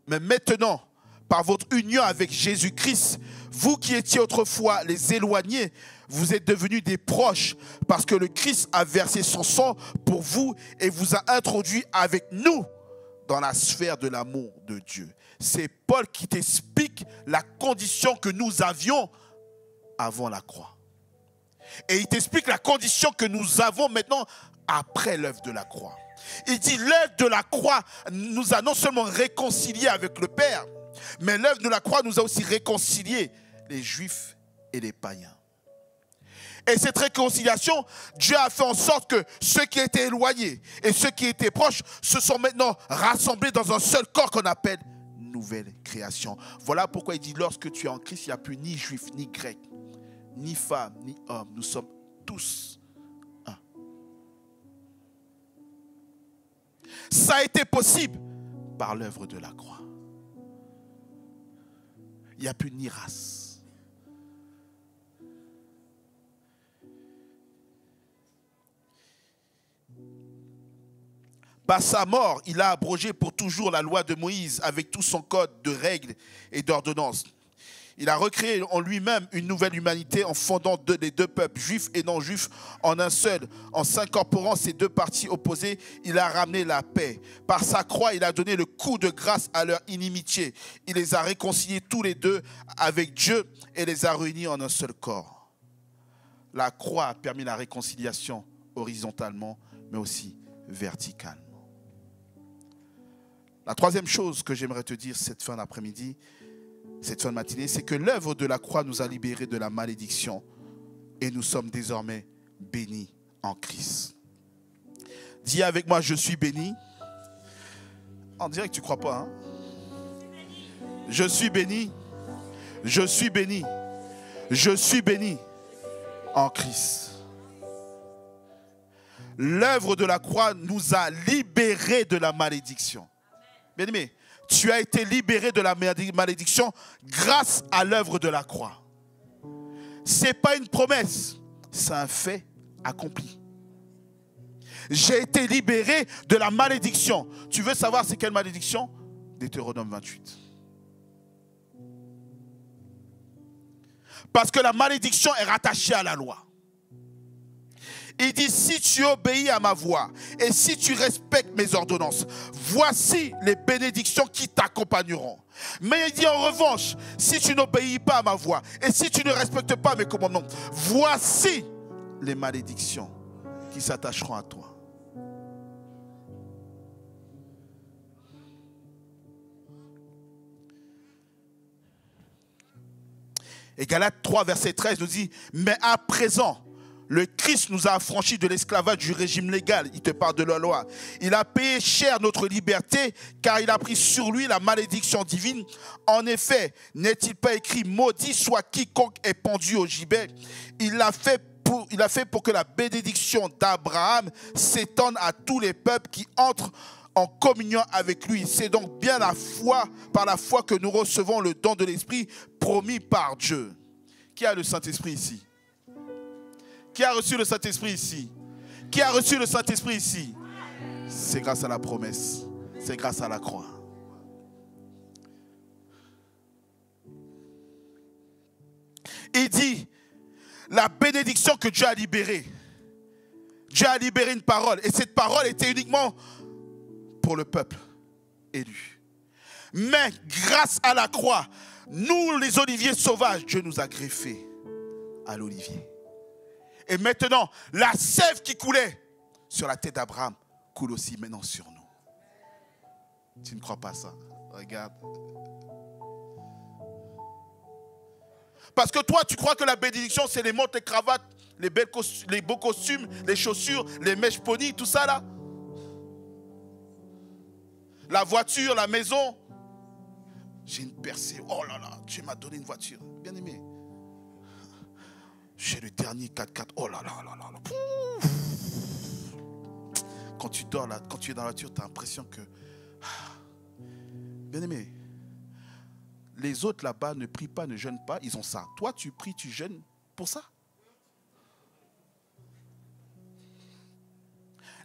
Mais maintenant, par votre union avec Jésus-Christ, vous qui étiez autrefois les éloignés, vous êtes devenus des proches parce que le Christ a versé son sang pour vous et vous a introduit avec nous dans la sphère de l'amour de Dieu. C'est Paul qui t'explique la condition que nous avions avant la croix. Et il t'explique la condition que nous avons maintenant après l'œuvre de la croix. Il dit l'œuvre de la croix nous a non seulement réconciliés avec le Père, mais l'œuvre de la croix nous a aussi réconciliés, les Juifs et les païens. Et cette réconciliation, Dieu a fait en sorte que ceux qui étaient éloignés et ceux qui étaient proches se sont maintenant rassemblés dans un seul corps qu'on appelle nouvelle création. Voilà pourquoi il dit lorsque tu es en Christ, il n'y a plus ni juif, ni grec, ni femme, ni homme. Nous sommes tous un. Ça a été possible par l'œuvre de la croix. Il n'y a plus ni race. Par sa mort, il a abrogé pour toujours la loi de Moïse avec tout son code de règles et d'ordonnances. Il a recréé en lui-même une nouvelle humanité en fondant les deux peuples, juifs et non-juifs, en un seul. En s'incorporant ces deux parties opposées, il a ramené la paix. Par sa croix, il a donné le coup de grâce à leur inimitié. Il les a réconciliés tous les deux avec Dieu et les a réunis en un seul corps. la croix a permis la réconciliation horizontalement, mais aussi verticalement. La troisième chose que j'aimerais te dire cette fin d'après-midi, cette fin de matinée, c'est que l'œuvre de la croix nous a libérés de la malédiction et nous sommes désormais bénis en Christ. Dis avec moi, je suis béni. On dirait que tu ne crois pas. Hein? Je suis béni. Je suis béni. Je suis béni en Christ. L'œuvre de la croix nous a libérés de la malédiction. Bien-aimé, tu as été libéré de la malédiction grâce à l'œuvre de la croix. Ce n'est pas une promesse, c'est un fait accompli. J'ai été libéré de la malédiction. Tu veux savoir c'est quelle malédiction? Deutéronome 28. Parce que la malédiction est rattachée à la loi. Il dit, si tu obéis à ma voix et si tu respectes mes ordonnances, voici les bénédictions qui t'accompagneront. Mais il dit en revanche, si tu n'obéis pas à ma voix et si tu ne respectes pas mes commandements, voici les malédictions qui s'attacheront à toi. Et Galates 3, verset 13 nous dit, mais à présent, le Christ nous a affranchis de l'esclavage du régime légal. Il te parle de la loi. Il a payé cher notre liberté car il a pris sur lui la malédiction divine. En effet, n'est-il pas écrit « Maudit soit quiconque est pendu au gibet » Il l'a fait pour que la bénédiction d'Abraham s'étende à tous les peuples qui entrent en communion avec lui. C'est donc bien par la foi que nous recevons le don de l'Esprit promis par Dieu. Qui a le Saint-Esprit ici? Qui a reçu le Saint-Esprit ici? Qui a reçu le Saint-Esprit ici? C'est grâce à la promesse. C'est grâce à la croix. Il dit, la bénédiction que Dieu a libérée. Dieu a libéré une parole. Et cette parole était uniquement pour le peuple élu. Mais grâce à la croix, nous les oliviers sauvages, Dieu nous a greffés à l'olivier. Et maintenant, la sève qui coulait sur la tête d'Abraham coule aussi maintenant sur nous. Tu ne crois pas ça? Regarde. Parce que toi, tu crois que la bénédiction, c'est les montres, les cravates, les beaux costumes, les chaussures, les mèches ponies, tout ça là. La voiture, la maison. J'ai une percée. Oh là là, Dieu m'a donné une voiture. Bien aimé. J'ai le dernier 4x4. Oh là là là là là. Quand tu dors là, quand tu es dans la voiture, tu as l'impression que... Bien aimé, les autres là-bas ne prient pas, ne jeûnent pas, ils ont ça. Toi, tu pries, tu jeûnes pour ça.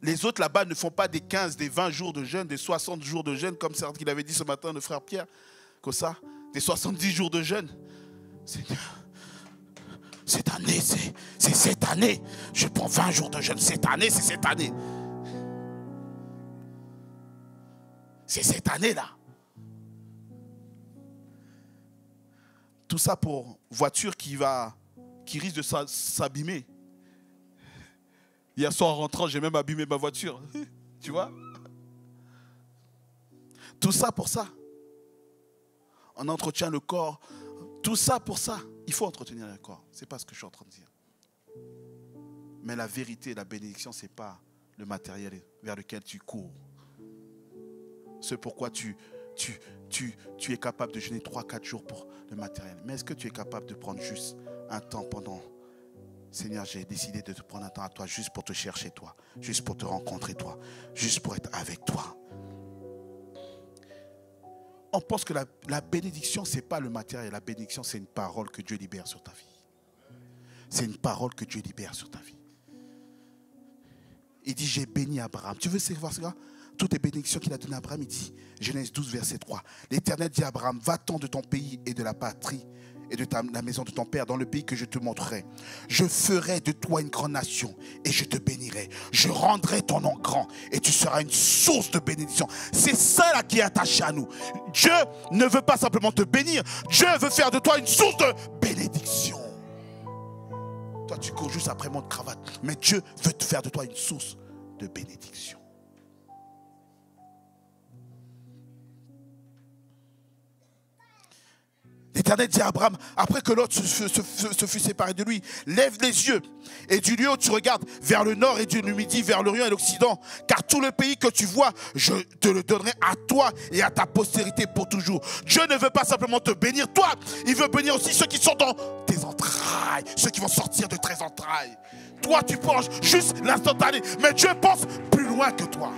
Les autres là-bas ne font pas des 15, des 20 jours de jeûne, des 60 jours de jeûne, comme qu'il avait dit ce matin, le frère Pierre, que ça, des 70 jours de jeûne. Cette année, c'est cette année. Je prends 20 jours de jeûne. Cette année, c'est cette année. C'est cette année-là. Tout ça pour voiture qui risque de s'abîmer. Hier soir en rentrant, j'ai même abîmé ma voiture. Tu vois? Tout ça pour ça. On entretient le corps. Tout ça pour ça. Il faut entretenir le corps. Ce n'est pas ce que je suis en train de dire. Mais la vérité, la bénédiction, ce n'est pas le matériel vers lequel tu cours. C'est pourquoi tu es capable de jeûner 3-4 jours pour le matériel. Mais est-ce que tu es capable de prendre juste un temps pendant... Seigneur, j'ai décidé de te prendre un temps à toi juste pour te chercher toi, juste pour te rencontrer toi, juste pour être avec toi. On pense que la bénédiction, ce n'est pas le matériel. La bénédiction, c'est une parole que Dieu libère sur ta vie. C'est une parole que Dieu libère sur ta vie. Il dit, j'ai béni Abraham. Tu veux savoir ça? Toutes les bénédictions qu'il a données à Abraham, il dit, Genèse 12, verset 3. L'Éternel dit à Abraham, va-t'en de ton pays et de la patrie et de la maison de ton père dans le pays que je te montrerai. Je ferai de toi une grande nation et je te bénirai. Je rendrai ton nom grand et tu seras une source de bénédiction. C'est ça là qui est attaché à nous. Dieu ne veut pas simplement te bénir. Dieu veut faire de toi une source de bénédiction. Toi, tu cours juste après mon cravate. Mais Dieu veut te faire de toi une source de bénédiction. L'Éternel dit à Abraham, après que l'autre se fut séparé de lui, lève les yeux et du lieu où tu regardes vers le nord et du midi, vers l'orient et l'occident, car tout le pays que tu vois, je te le donnerai à toi et à ta postérité pour toujours. Dieu ne veut pas simplement te bénir toi, il veut bénir aussi ceux qui sont dans tes entrailles, ceux qui vont sortir de tes entrailles. Toi, tu penses juste l'instantané, mais Dieu pense plus loin que toi.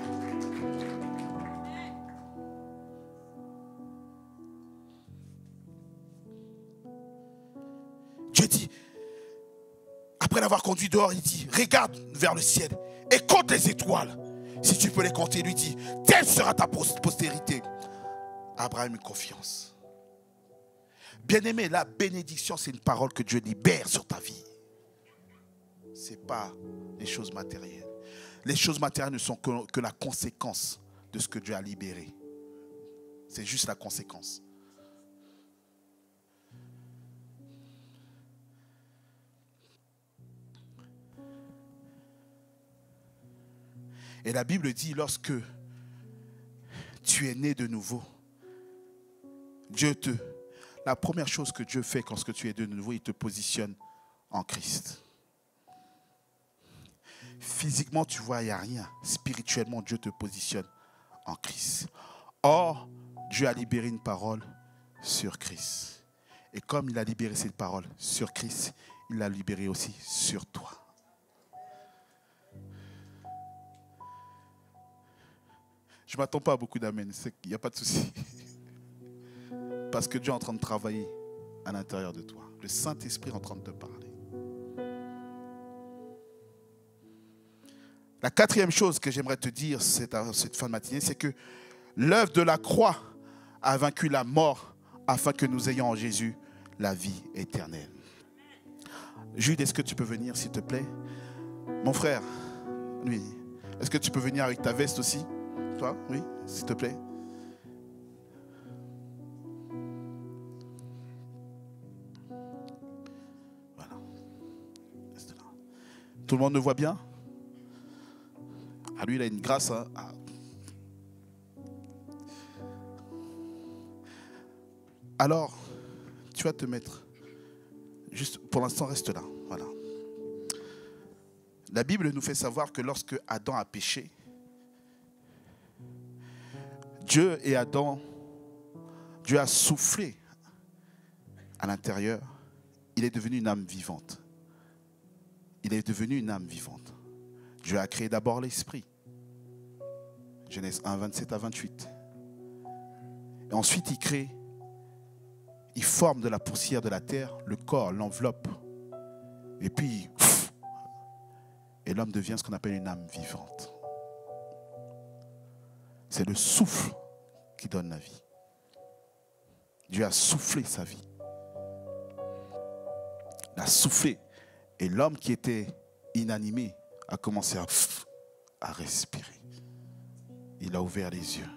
Dieu dit, après l'avoir conduit dehors, il dit, regarde vers le ciel et compte les étoiles. Si tu peux les compter, il lui dit, telle sera ta postérité. Abraham, une confiance. Bien-aimé, la bénédiction, c'est une parole que Dieu libère sur ta vie. Ce n'est pas les choses matérielles. Les choses matérielles ne sont que la conséquence de ce que Dieu a libéré. C'est juste la conséquence. Et la Bible dit, lorsque tu es né de nouveau, la première chose que Dieu fait quand tu es de nouveau, il te positionne en Christ. Physiquement, tu vois, il n'y a rien. Spirituellement, Dieu te positionne en Christ. Or, Dieu a libéré une parole sur Christ. Et comme il a libéré cette parole sur Christ, il l'a libéré aussi sur toi. Je ne m'attends pas à beaucoup d'amen, il n'y a pas de souci. Parce que Dieu est en train de travailler à l'intérieur de toi. Le Saint-Esprit est en train de te parler. La quatrième chose que j'aimerais te dire cette fin de matinée, c'est que l'œuvre de la croix a vaincu la mort afin que nous ayons en Jésus la vie éternelle. Jude, est-ce que tu peux venir, s'il te plaît? Mon frère, lui, est-ce que tu peux venir avec ta veste aussi? Toi, oui, s'il te plaît. Voilà. Reste là. Tout le monde me voit bien? Ah, lui, il a une grâce. Hein. Ah. Alors, tu vas te mettre. Juste pour l'instant, reste là. Voilà. La Bible nous fait savoir que lorsque Adam a péché, Dieu a soufflé à l'intérieur. Il est devenu une âme vivante. Il est devenu une âme vivante. Dieu a créé d'abord l'esprit. Genèse 1, 27 à 28. Et ensuite, il forme de la poussière de la terre le corps, l'enveloppe. Et puis, et l'homme devient ce qu'on appelle une âme vivante. C'est le souffle qui donne la vie. Dieu a soufflé sa vie. Il a soufflé. Et l'homme qui était inanimé a commencé à respirer. Il a ouvert les yeux.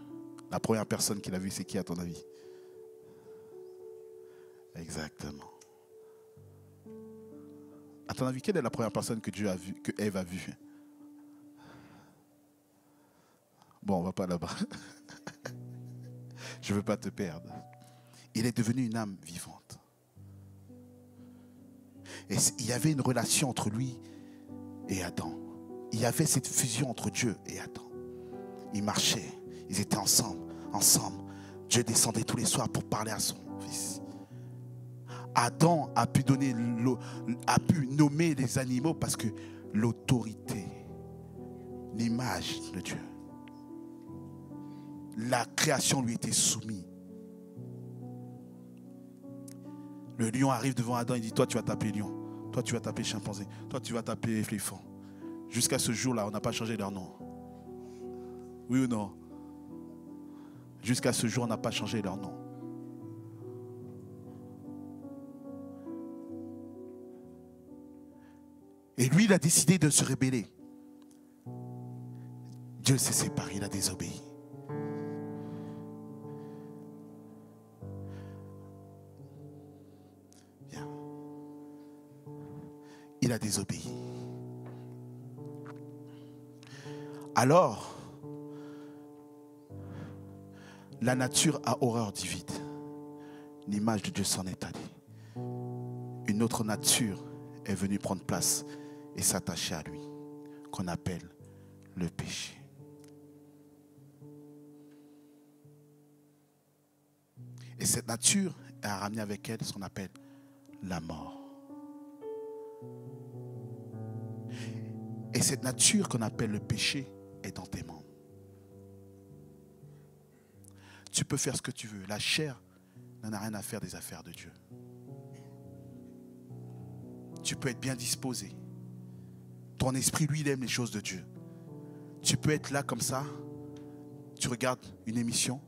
La première personne qu'il a vue, c'est qui à ton avis? Exactement. À ton avis, quelle est la première personne que Dieu a vue, que Ève a vue? Bon, on ne va pas là-bas. Je ne veux pas te perdre. Il est devenu une âme vivante. Et il y avait une relation entre lui et Adam. Il y avait cette fusion entre Dieu et Adam. Ils marchaient, ils étaient ensemble. Dieu descendait tous les soirs pour parler à son fils. Adam a pu nommer les animaux parce que l'autorité, l'image de Dieu, la création lui était soumise. Le lion arrive devant Adam, il dit, toi tu vas taper lion, toi tu vas taper chimpanzé, toi tu vas taper éléphant. Jusqu'à ce jour-là, on n'a pas changé leur nom. Oui ou non? Jusqu'à ce jour, on n'a pas changé leur nom. Et lui, il a décidé de se rebeller. Dieu s'est séparé, il a désobéi. Bien. il a désobéi. Alors, la nature a horreur du vide. L'image de Dieu s'en est allée. Une autre nature est venue prendre place et s'attacher à lui, qu'on appelle le péché. Et cette nature a ramené avec elle ce qu'on appelle la mort. Et cette nature qu'on appelle le péché est dans tes membres. Tu peux faire ce que tu veux. La chair n'en a rien à faire des affaires de Dieu. Tu peux être bien disposé. Ton esprit, lui, il aime les choses de Dieu. Tu peux être là comme ça. Tu regardes une émission.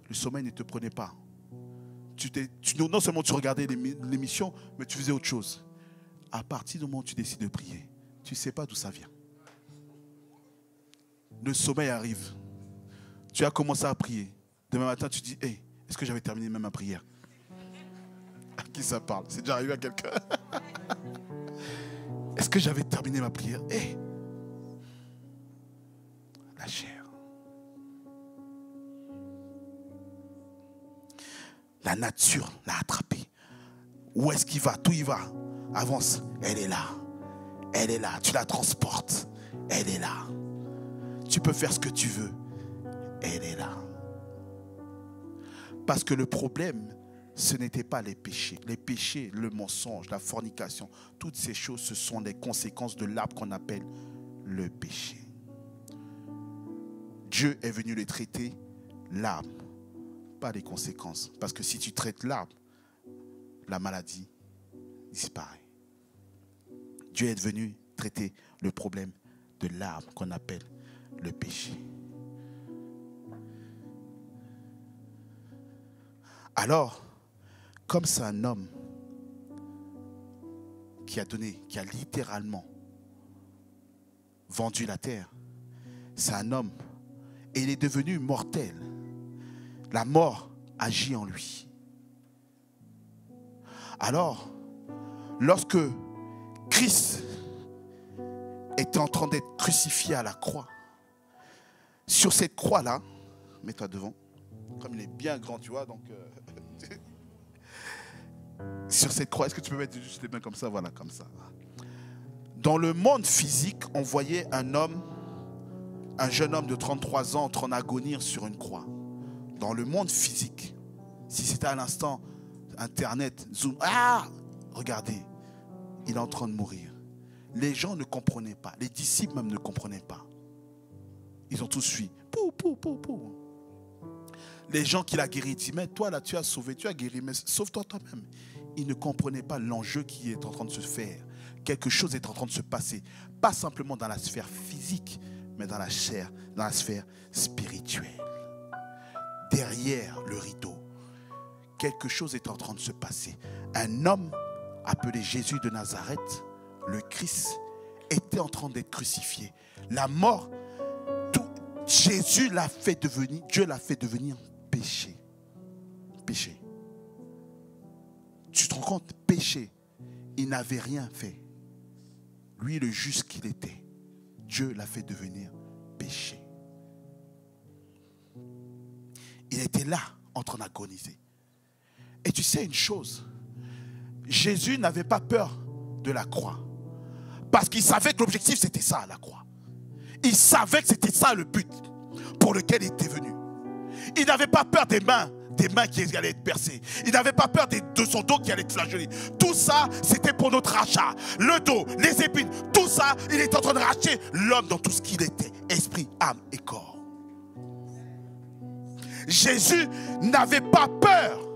Le sommeil ne te prenait pas. Non seulement tu regardais l'émission, mais tu faisais autre chose. À partir du moment où tu décides de prier, tu ne sais pas d'où ça vient. Le sommeil arrive. Tu as commencé à prier. Demain matin, tu dis, hey, est-ce que j'avais terminé même ma prière? À qui ça parle? C'est déjà arrivé à quelqu'un? Est-ce que j'avais terminé ma prière? Hey. La chair. La nature l'a attrapé. Où est-ce qu'il va? Tout y va. Avance. Elle est là. Elle est là. Tu la transportes. Elle est là. Tu peux faire ce que tu veux. Elle est là. Parce que le problème, ce n'était pas les péchés. Les péchés, le mensonge, la fornication, toutes ces choses, ce sont les conséquences de l'arbre qu'on appelle le péché. Dieu est venu les traiter, l'arbre, pas les conséquences. Parce que si tu traites l'arbre, la maladie disparaît. Dieu est venu traiter le problème de l'arbre qu'on appelle le péché. Alors, comme c'est un homme qui a littéralement vendu la terre, c'est un homme et il est devenu mortel. La mort agit en lui. Alors, lorsque Christ était en train d'être crucifié à la croix, sur cette croix-là, mets-toi devant, comme il est bien grand, tu vois, donc... sur cette croix, est-ce que tu peux mettre juste les mains comme ça? Voilà, comme ça. Dans le monde physique, on voyait un jeune homme de 33 ans en train d'agonir sur une croix. Dans le monde physique, si c'était à l'instant, Internet, Zoom, regardez, il est en train de mourir. Les gens ne comprenaient pas, les disciples même ne comprenaient pas. Ils ont tous fui. Pou. Les gens qui l'ont guéri disent, mais toi là tu as sauvé, tu as guéri, mais sauve-toi toi-même. Ils ne comprenaient pas l'enjeu qui est en train de se faire. Quelque chose est en train de se passer. Pas simplement dans la sphère physique, mais dans la chair, dans la sphère spirituelle. Derrière le rideau, quelque chose est en train de se passer. Un homme appelé Jésus de Nazareth, le Christ, était en train d'être crucifié. La mort, Jésus l'a fait devenir, Dieu l'a fait devenir péché. Péché. Tu te rends compte? Péché. Il n'avait rien fait. Lui, le juste qu'il était, Dieu l'a fait devenir péché. Il était là, en train d'agoniser. Et tu sais une chose, Jésus n'avait pas peur de la croix. Parce qu'il savait que l'objectif, c'était ça, la croix. Il savait que c'était ça le but pour lequel il était venu. Il n'avait pas peur des mains qui allaient être percées. Il n'avait pas peur de son dos qui allait être flagellé. Tout ça, c'était pour notre rachat. Le dos, les épines, tout ça, il est en train de racheter l'homme dans tout ce qu'il était. Esprit, âme et corps. Jésus n'avait pas peur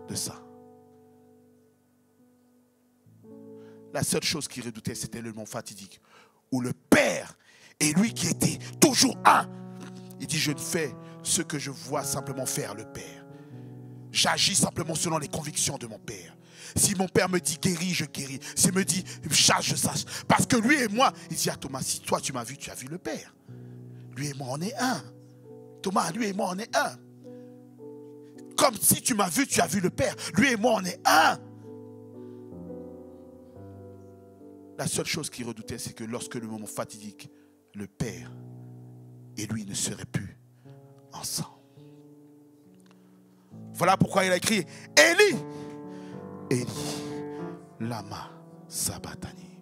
de ça. La seule chose qu'il redoutait, c'était le moment fatidique où le Père et lui qui était toujours un, il dit, je ne fais ce que je vois simplement faire le Père. J'agis simplement selon les convictions de mon Père. Si mon Père me dit guéris, je guéris. S'il me dit chasse, je sache. Parce que lui et moi, il dit à Thomas, si toi tu m'as vu, tu as vu le Père. Lui et moi, on est un. Thomas, lui et moi, on est un. Comme si tu m'as vu, tu as vu le Père. Lui et moi, on est un. La seule chose qu'il redoutait, c'est que lorsque le moment fatidique, le Père et lui ne seraient plus ensemble. Voilà pourquoi il a écrit Élie, Élie, lama sabachthani.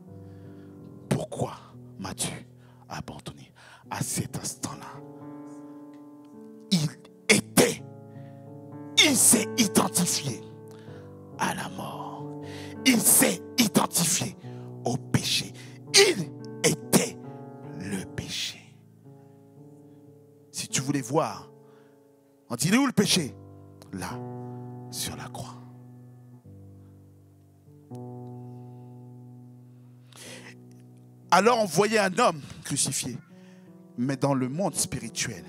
Pourquoi m'as-tu abandonné? À cet instant-là, il s'est identifié à la mort. Il s'est identifié au péché. Il était le péché. Si tu voulais voir, on dit, il est où le péché? Là, sur la croix. Alors on voyait un homme crucifié. Mais dans le monde spirituel,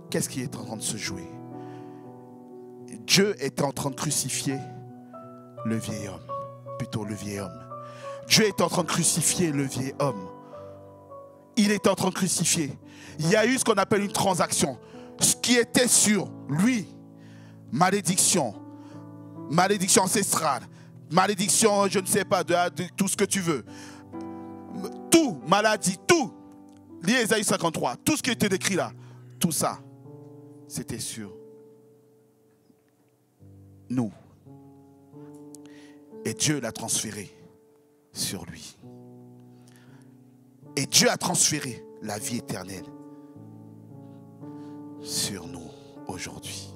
qu'est-ce qui est en train de se jouer? Dieu est en train de crucifier le vieil homme. Plutôt le vieil homme. Dieu est en train de crucifier le vieil homme. Il est en train de crucifier. Il y a eu ce qu'on appelle une transaction. Ce qui était sur lui, malédiction, malédiction ancestrale, malédiction, je ne sais pas, de tout ce que tu veux. Tout, maladie, tout. Lié Ésaïe 53, tout ce qui était décrit là, tout ça, c'était sur nous. Et Dieu l'a transféré sur lui. Et Dieu a transféré la vie éternelle sur nous aujourd'hui.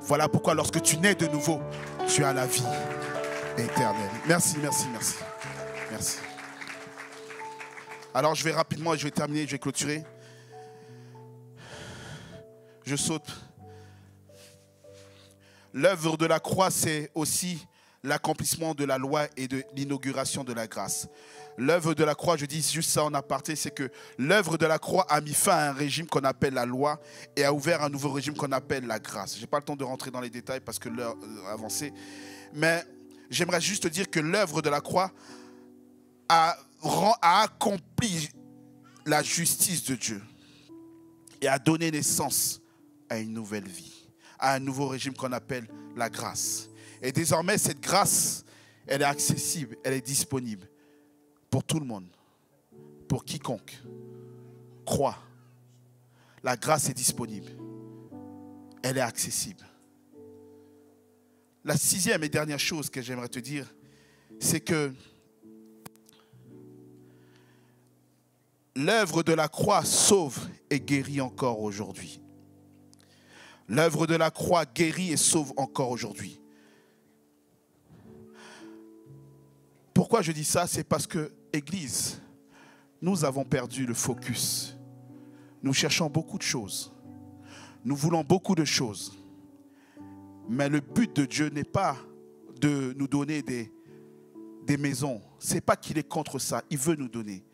Voilà pourquoi lorsque tu nais de nouveau, tu as la vie éternelle. Merci, merci, merci. Merci. Alors je vais rapidement, je vais terminer, je vais clôturer. Je saute. L'œuvre de la croix, c'est aussi l'accomplissement de la loi et de l'inauguration de la grâce. L'œuvre de la croix, je dis juste ça en aparté, c'est que l'œuvre de la croix a mis fin à un régime qu'on appelle la loi et a ouvert un nouveau régime qu'on appelle la grâce. Je n'ai pas le temps de rentrer dans les détails parce que l'heure a avancé. Mais j'aimerais juste dire que l'œuvre de la croix a accompli la justice de Dieu et a donné naissance à une nouvelle vie, à un nouveau régime qu'on appelle la grâce. Et désormais, cette grâce, elle est accessible, elle est disponible pour tout le monde, pour quiconque croit. La grâce est disponible, elle est accessible. La sixième et dernière chose que j'aimerais te dire, c'est que l'œuvre de la croix sauve et guérit encore aujourd'hui. L'œuvre de la croix guérit et sauve encore aujourd'hui. Pourquoi je dis ça? C'est parce que, Église, nous avons perdu le focus. Nous cherchons beaucoup de choses. Nous voulons beaucoup de choses. Mais le but de Dieu n'est pas de nous donner des maisons. Ce n'est pas qu'il est contre ça. Il veut nous donner.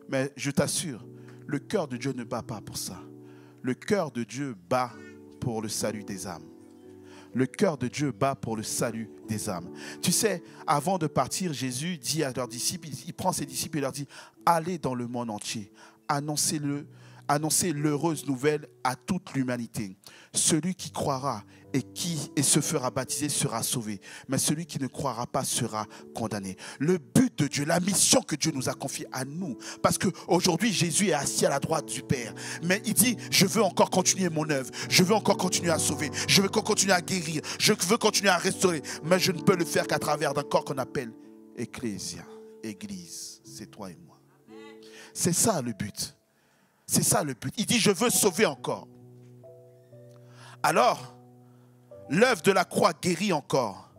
Mais je t'assure, le cœur de Dieu ne bat pas pour ça. Le cœur de Dieu bat pour le salut des âmes. Le cœur de Dieu bat pour le salut des âmes. Tu sais, avant de partir, Jésus dit à leurs disciples, il prend ses disciples et leur dit, allez dans le monde entier, annoncez l'heureuse nouvelle à toute l'humanité. Celui qui croira et se fera baptiser sera sauvé. Mais celui qui ne croira pas sera condamné. Le but de Dieu, la mission que Dieu nous a confiée à nous. Parce qu'aujourd'hui, Jésus est assis à la droite du Père. Mais il dit, je veux encore continuer mon œuvre. Je veux encore continuer à sauver. Je veux continuer à guérir. Je veux continuer à restaurer. Mais je ne peux le faire qu'à travers d'un corps qu'on appelle Ecclésia. Église, c'est toi et moi. C'est ça le but. C'est ça le but. Il dit, je veux sauver encore. Alors, l'œuvre de la croix guérit encore.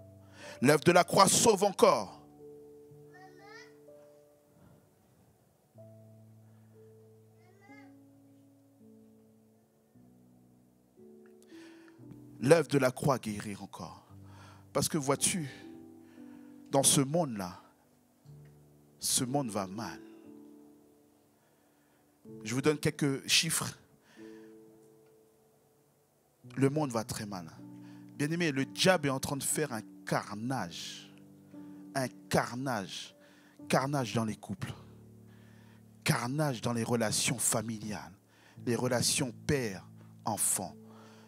L'œuvre de la croix sauve encore. L'œuvre de la croix guérit encore. Parce que vois-tu, dans ce monde-là, ce monde va mal. Je vous donne quelques chiffres. Le monde va très mal. Bien-aimé, le diable est en train de faire un carnage. Un carnage. Carnage dans les couples. Carnage dans les relations familiales. Les relations père-enfant.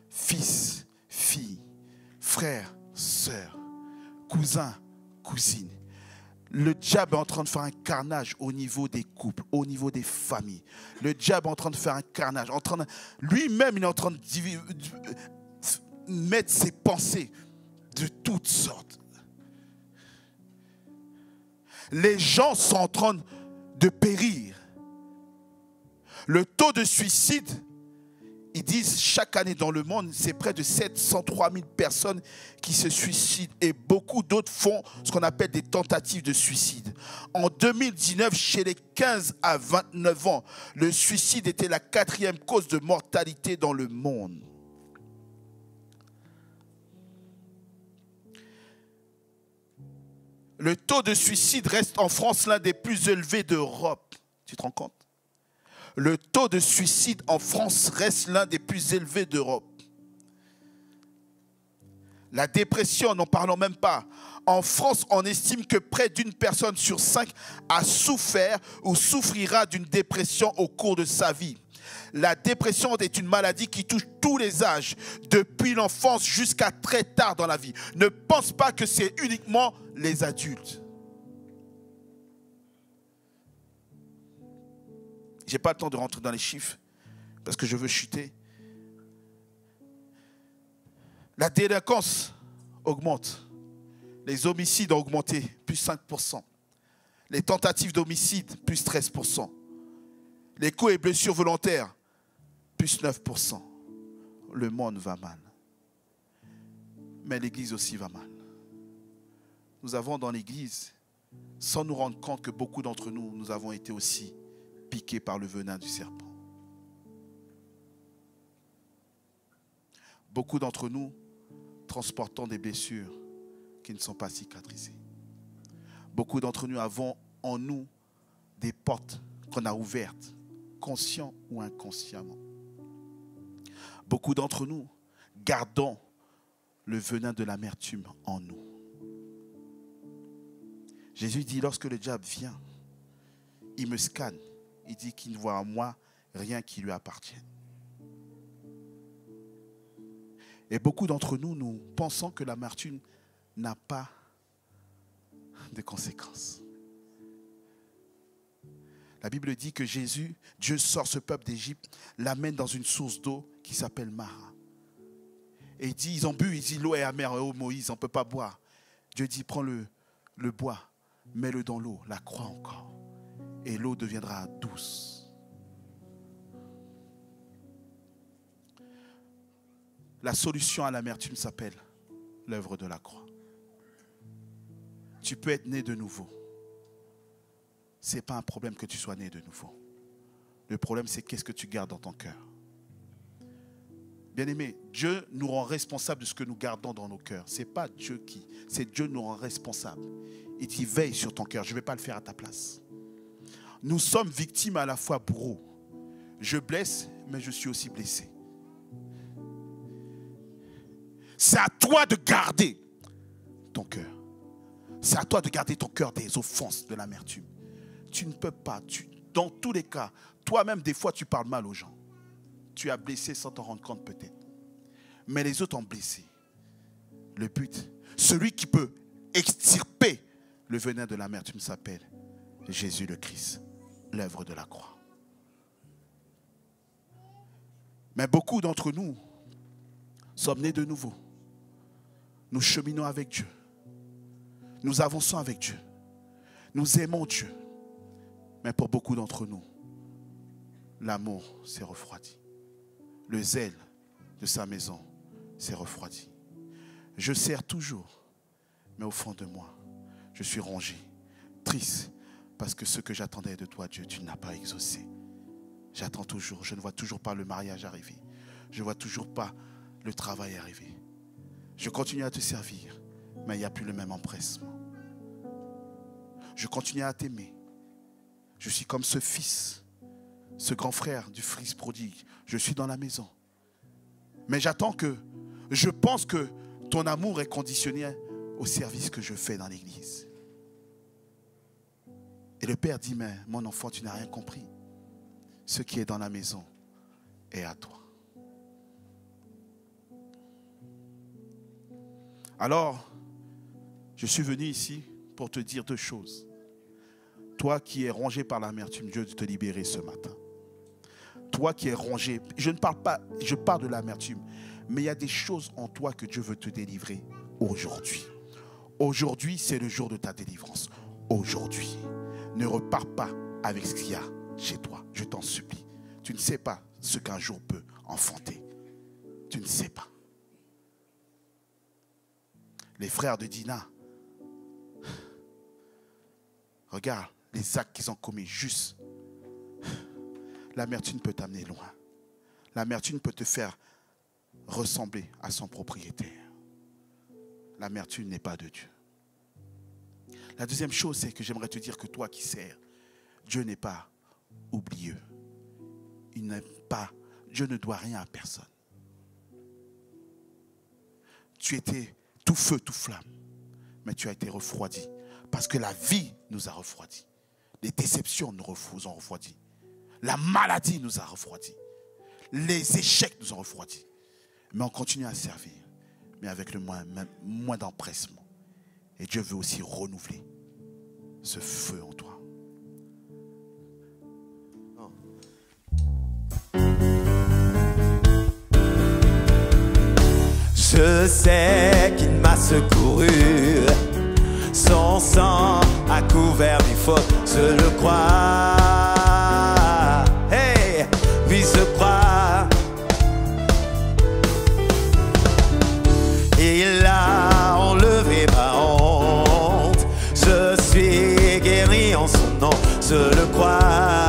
Fils, fille, frère, sœur, cousin, cousine. Le diable est en train de faire un carnage au niveau des couples, au niveau des familles. Le diable est en train de faire un carnage. Lui-même, il est en train de mettre ses pensées de toutes sortes. Les gens sont en train de périr. Le taux de suicide, ils disent chaque année dans le monde, c'est près de 703 000 personnes qui se suicident et beaucoup d'autres font ce qu'on appelle des tentatives de suicide. En 2019, chez les 15 à 29 ans, le suicide était la 4e cause de mortalité dans le monde. Le taux de suicide reste en France l'un des plus élevés d'Europe. Tu te rends compte? Le taux de suicide en France reste l'un des plus élevés d'Europe. La dépression, n'en parlons même pas. En France, on estime que près d'une personne sur 5 a souffert ou souffrira d'une dépression au cours de sa vie. La dépression est une maladie qui touche tous les âges, depuis l'enfance jusqu'à très tard dans la vie. Ne pense pas que c'est uniquement les adultes. Je n'ai pas le temps de rentrer dans les chiffres parce que je veux chuter. La délinquance augmente. Les homicides ont augmenté, plus 5%. Les tentatives d'homicide, plus 13%. Les coups et blessures volontaires, plus 9%. Le monde va mal. Mais l'Église aussi va mal. Nous avons dans l'Église, sans nous rendre compte que beaucoup d'entre nous, nous avons été aussi piqués par le venin du serpent. Beaucoup d'entre nous transportons des blessures qui ne sont pas cicatrisées. Beaucoup d'entre nous avons en nous des portes qu'on a ouvertes, conscient ou inconsciemment. Beaucoup d'entre nous gardons le venin de l'amertume en nous. Jésus dit, lorsque le diable vient, il me scanne. Il dit qu'il ne voit en moi rien qui lui appartienne. Et beaucoup d'entre nous, nous pensons que l'amertume n'a pas de conséquences. La Bible dit que Dieu sort ce peuple d'Égypte, l'amène dans une source d'eau qui s'appelle Mara. Et il dit, ils ont bu, il dit, l'eau est amère, oh Moïse, on ne peut pas boire. Dieu dit, prends le bois, mets-le dans l'eau, la croix encore. Et l'eau deviendra douce. La solution à l'amertume s'appelle l'œuvre de la croix. Tu peux être né de nouveau. Ce n'est pas un problème que tu sois né de nouveau. Le problème, c'est qu'est-ce que tu gardes dans ton cœur. Bien-aimé, Dieu nous rend responsables de ce que nous gardons dans nos cœurs. Ce n'est pas Dieu qui, c'est Dieu nous rend responsables. Il dit, veille sur ton cœur, je ne vais pas le faire à ta place. Nous sommes victimes à la fois bourreaux. Je blesse, mais je suis aussi blessé. C'est à toi de garder ton cœur. C'est à toi de garder ton cœur des offenses, de l'amertume. Tu ne peux pas, dans tous les cas, toi-même des fois tu parles mal aux gens. Tu as blessé sans t'en rendre compte peut-être. Mais les autres ont blessé. Le but, celui qui peut extirper le venin de l'amertume s'appelle Jésus le Christ, l'œuvre de la croix. Mais beaucoup d'entre nous sommes nés de nouveau. Nous cheminons avec Dieu. Nous avançons avec Dieu. Nous aimons Dieu. Mais pour beaucoup d'entre nous, l'amour s'est refroidi. Le zèle de sa maison s'est refroidi. Je sers toujours, mais au fond de moi, je suis rongé, triste, parce que ce que j'attendais de toi, Dieu, tu ne l'as pas exaucé. J'attends toujours, je ne vois toujours pas le mariage arriver. Je ne vois toujours pas le travail arriver. Je continue à te servir, mais il n'y a plus le même empressement. Je continue à t'aimer. Je suis comme ce fils, ce grand frère du fils prodigue. Je suis dans la maison. Mais je pense que ton amour est conditionné au service que je fais dans l'église. Et le père dit, mais mon enfant, tu n'as rien compris. Ce qui est dans la maison est à toi. Alors, je suis venu ici pour te dire deux choses. Toi qui es rongé par l'amertume, Dieu veut te libérer ce matin. Toi qui es rongé, je parle de l'amertume, mais il y a des choses en toi que Dieu veut te délivrer aujourd'hui. Aujourd'hui, c'est le jour de ta délivrance. Aujourd'hui, ne repars pas avec ce qu'il y a chez toi. Je t'en supplie. Tu ne sais pas ce qu'un jour peut enfanter. Tu ne sais pas. Les frères de Dina, regarde les actes qu'ils ont commis juste. L'amertume peut t'amener loin. L'amertume peut te faire ressembler à son propriétaire. L'amertume n'est pas de Dieu. La deuxième chose, c'est que j'aimerais te dire que toi qui sers, Dieu n'est pas oublieux. Il n'est pas, Dieu ne doit rien à personne. Tu étais tout feu, tout flamme, mais tu as été refroidi parce que la vie nous a refroidis. Les déceptions nous ont refroidis. La maladie nous a refroidis. Les échecs nous ont refroidis. Mais on continue à servir, mais avec le moins d'empressement. Et Dieu veut aussi renouveler ce feu en toi. Je sais qu'il m'a secouru. Son sang a couvert mes fautes, je le crois. Hey, oui, je crois. Il a enlevé ma honte. Je suis guéri en son nom, je le crois.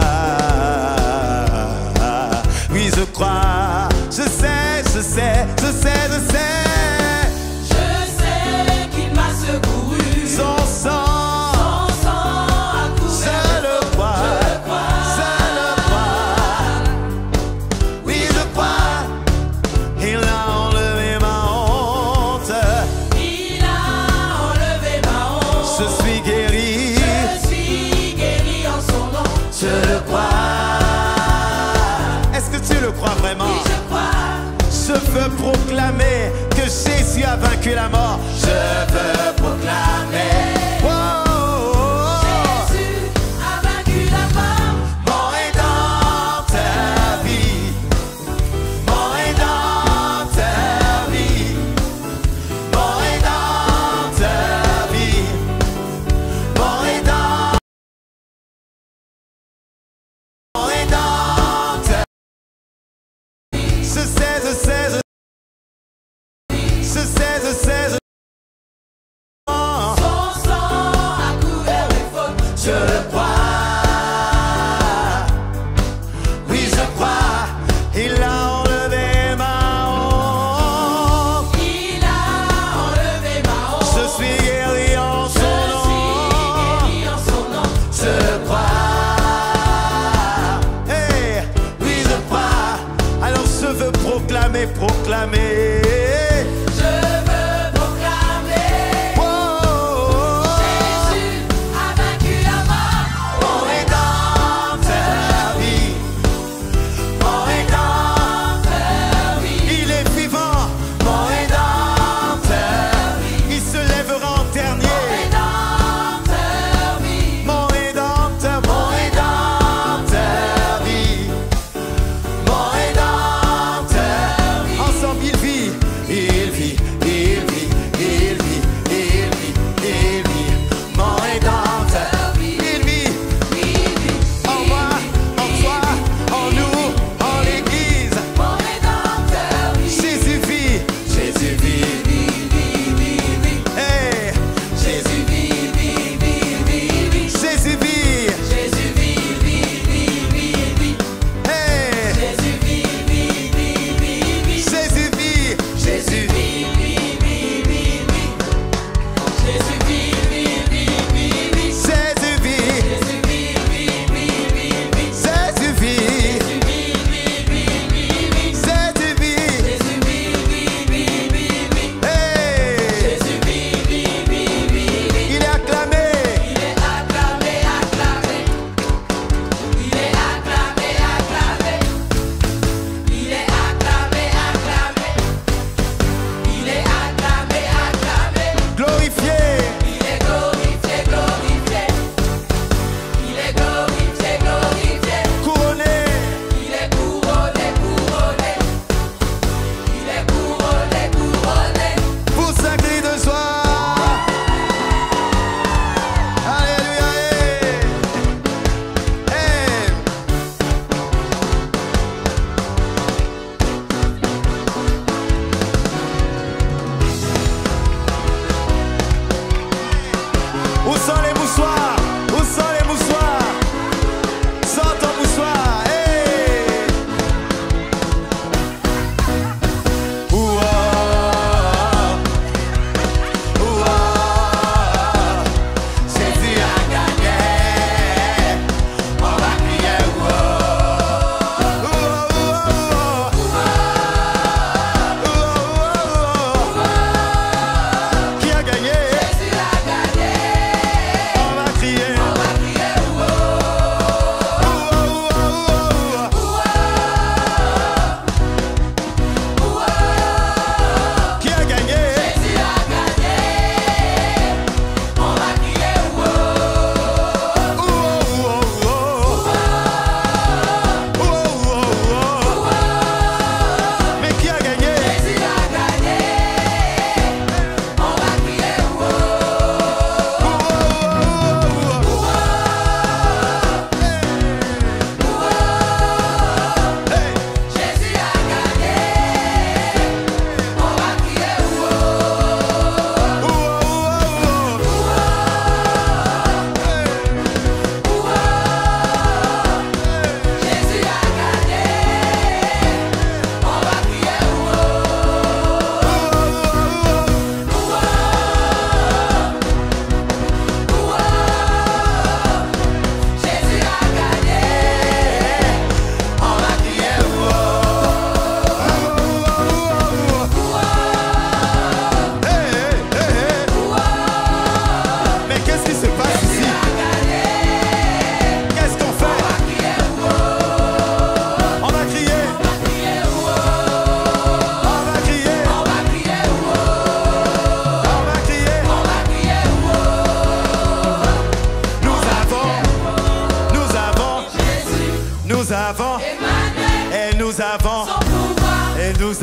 Oui, je crois. Je sais, je sais, je sais, je sais. Son sang a couvert. Je le crois, je le crois. Oui, je crois. Il a enlevé ma honte. Il a enlevé ma honte. Je suis guéri. Je suis guéri en son nom. Je le crois. Est-ce que tu le crois vraiment? Oui, je crois. Je veux proclamer que Jésus a vaincu la mort. Je veux proclamer. Je sais,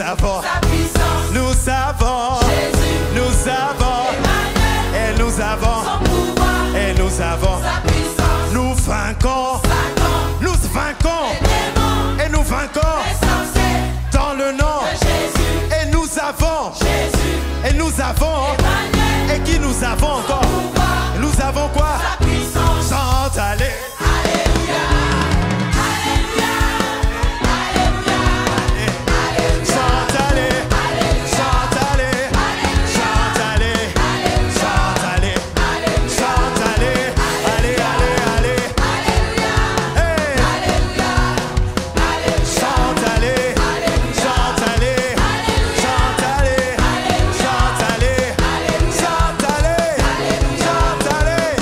avons, sa puissance, nous avons, Jésus, nous avons, Emmanuel, et nous avons, son pouvoir, et nous avons, sa puissance, nous vainquons, Satan, nous vainquons, les démons, et nous vainquons les sorciers, dans le nom, de Jésus, et nous avons, Jésus, et nous avons, Emmanuel, et qui nous avons encore, pouvoir, nous avons quoi? sa puissance, Sans aller. Alléluia, Alléluia, Alléluia, Chante aller, chante aller, chante aller, chante aller, chante aller, allez, allez, allez, hey, chante aller, chante aller, chante aller, chante aller, chante aller, chante aller, chante aller,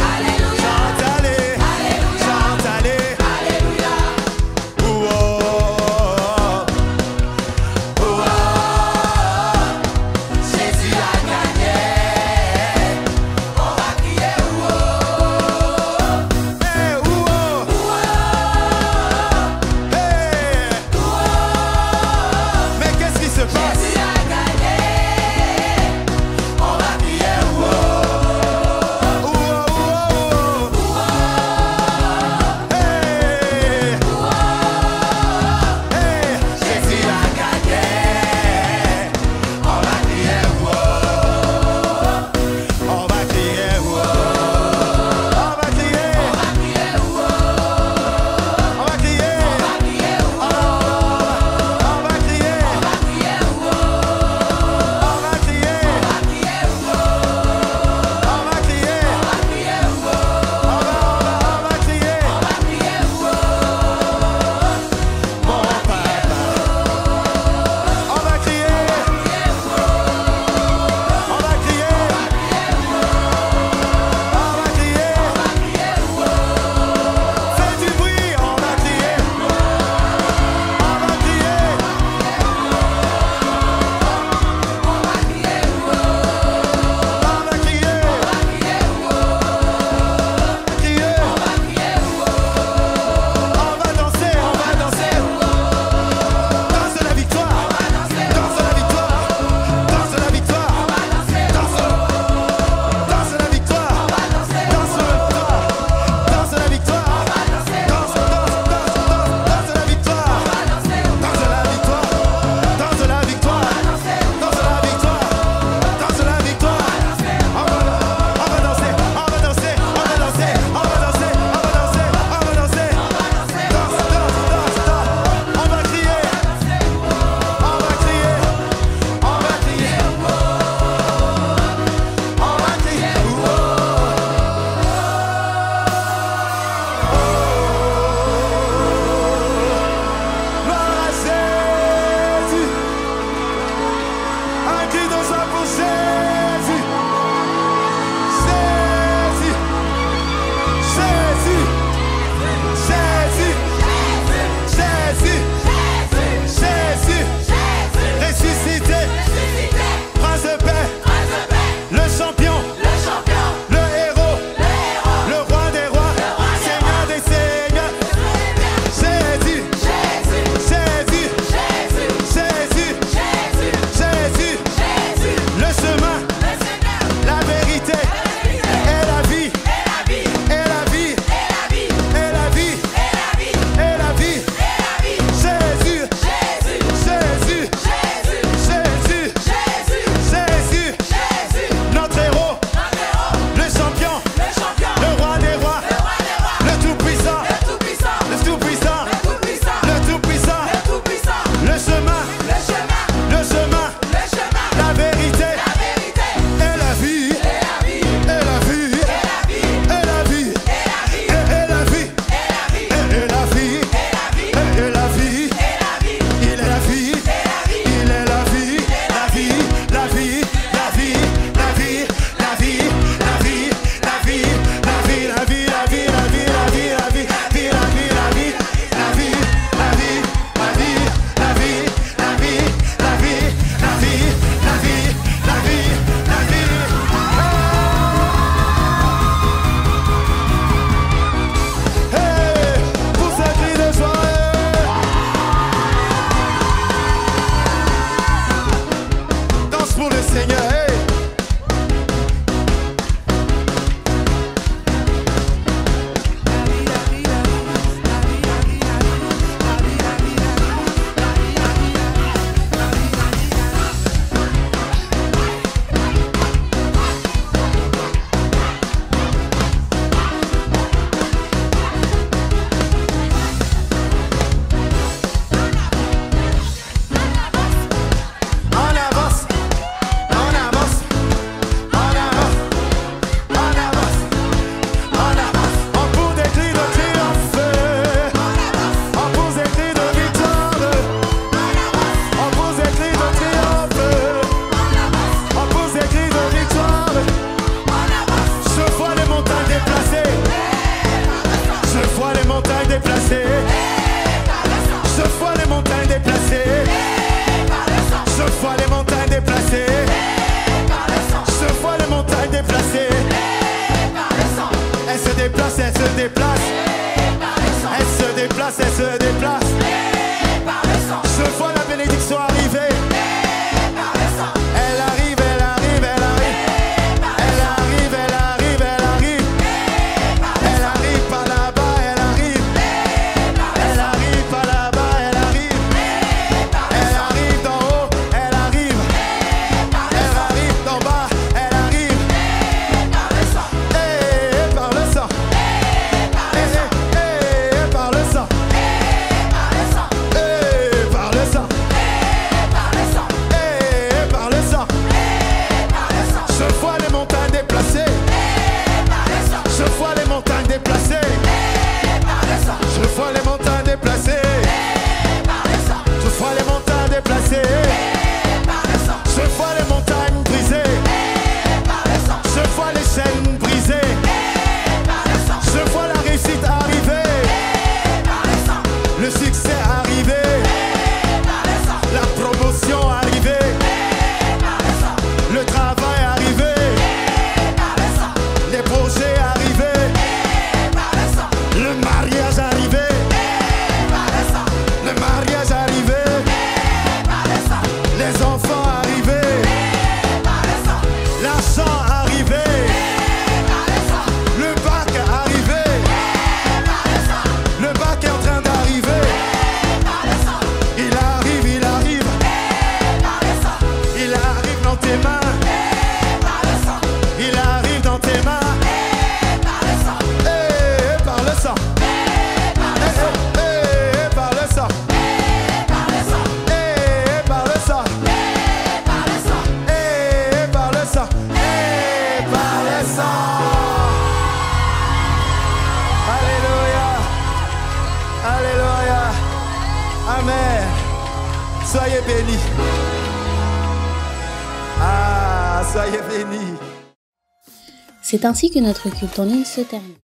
Seigneur. Hey. Soyez bénis. Ah, soyez bénis. C'est ainsi que notre culte en ligne se termine.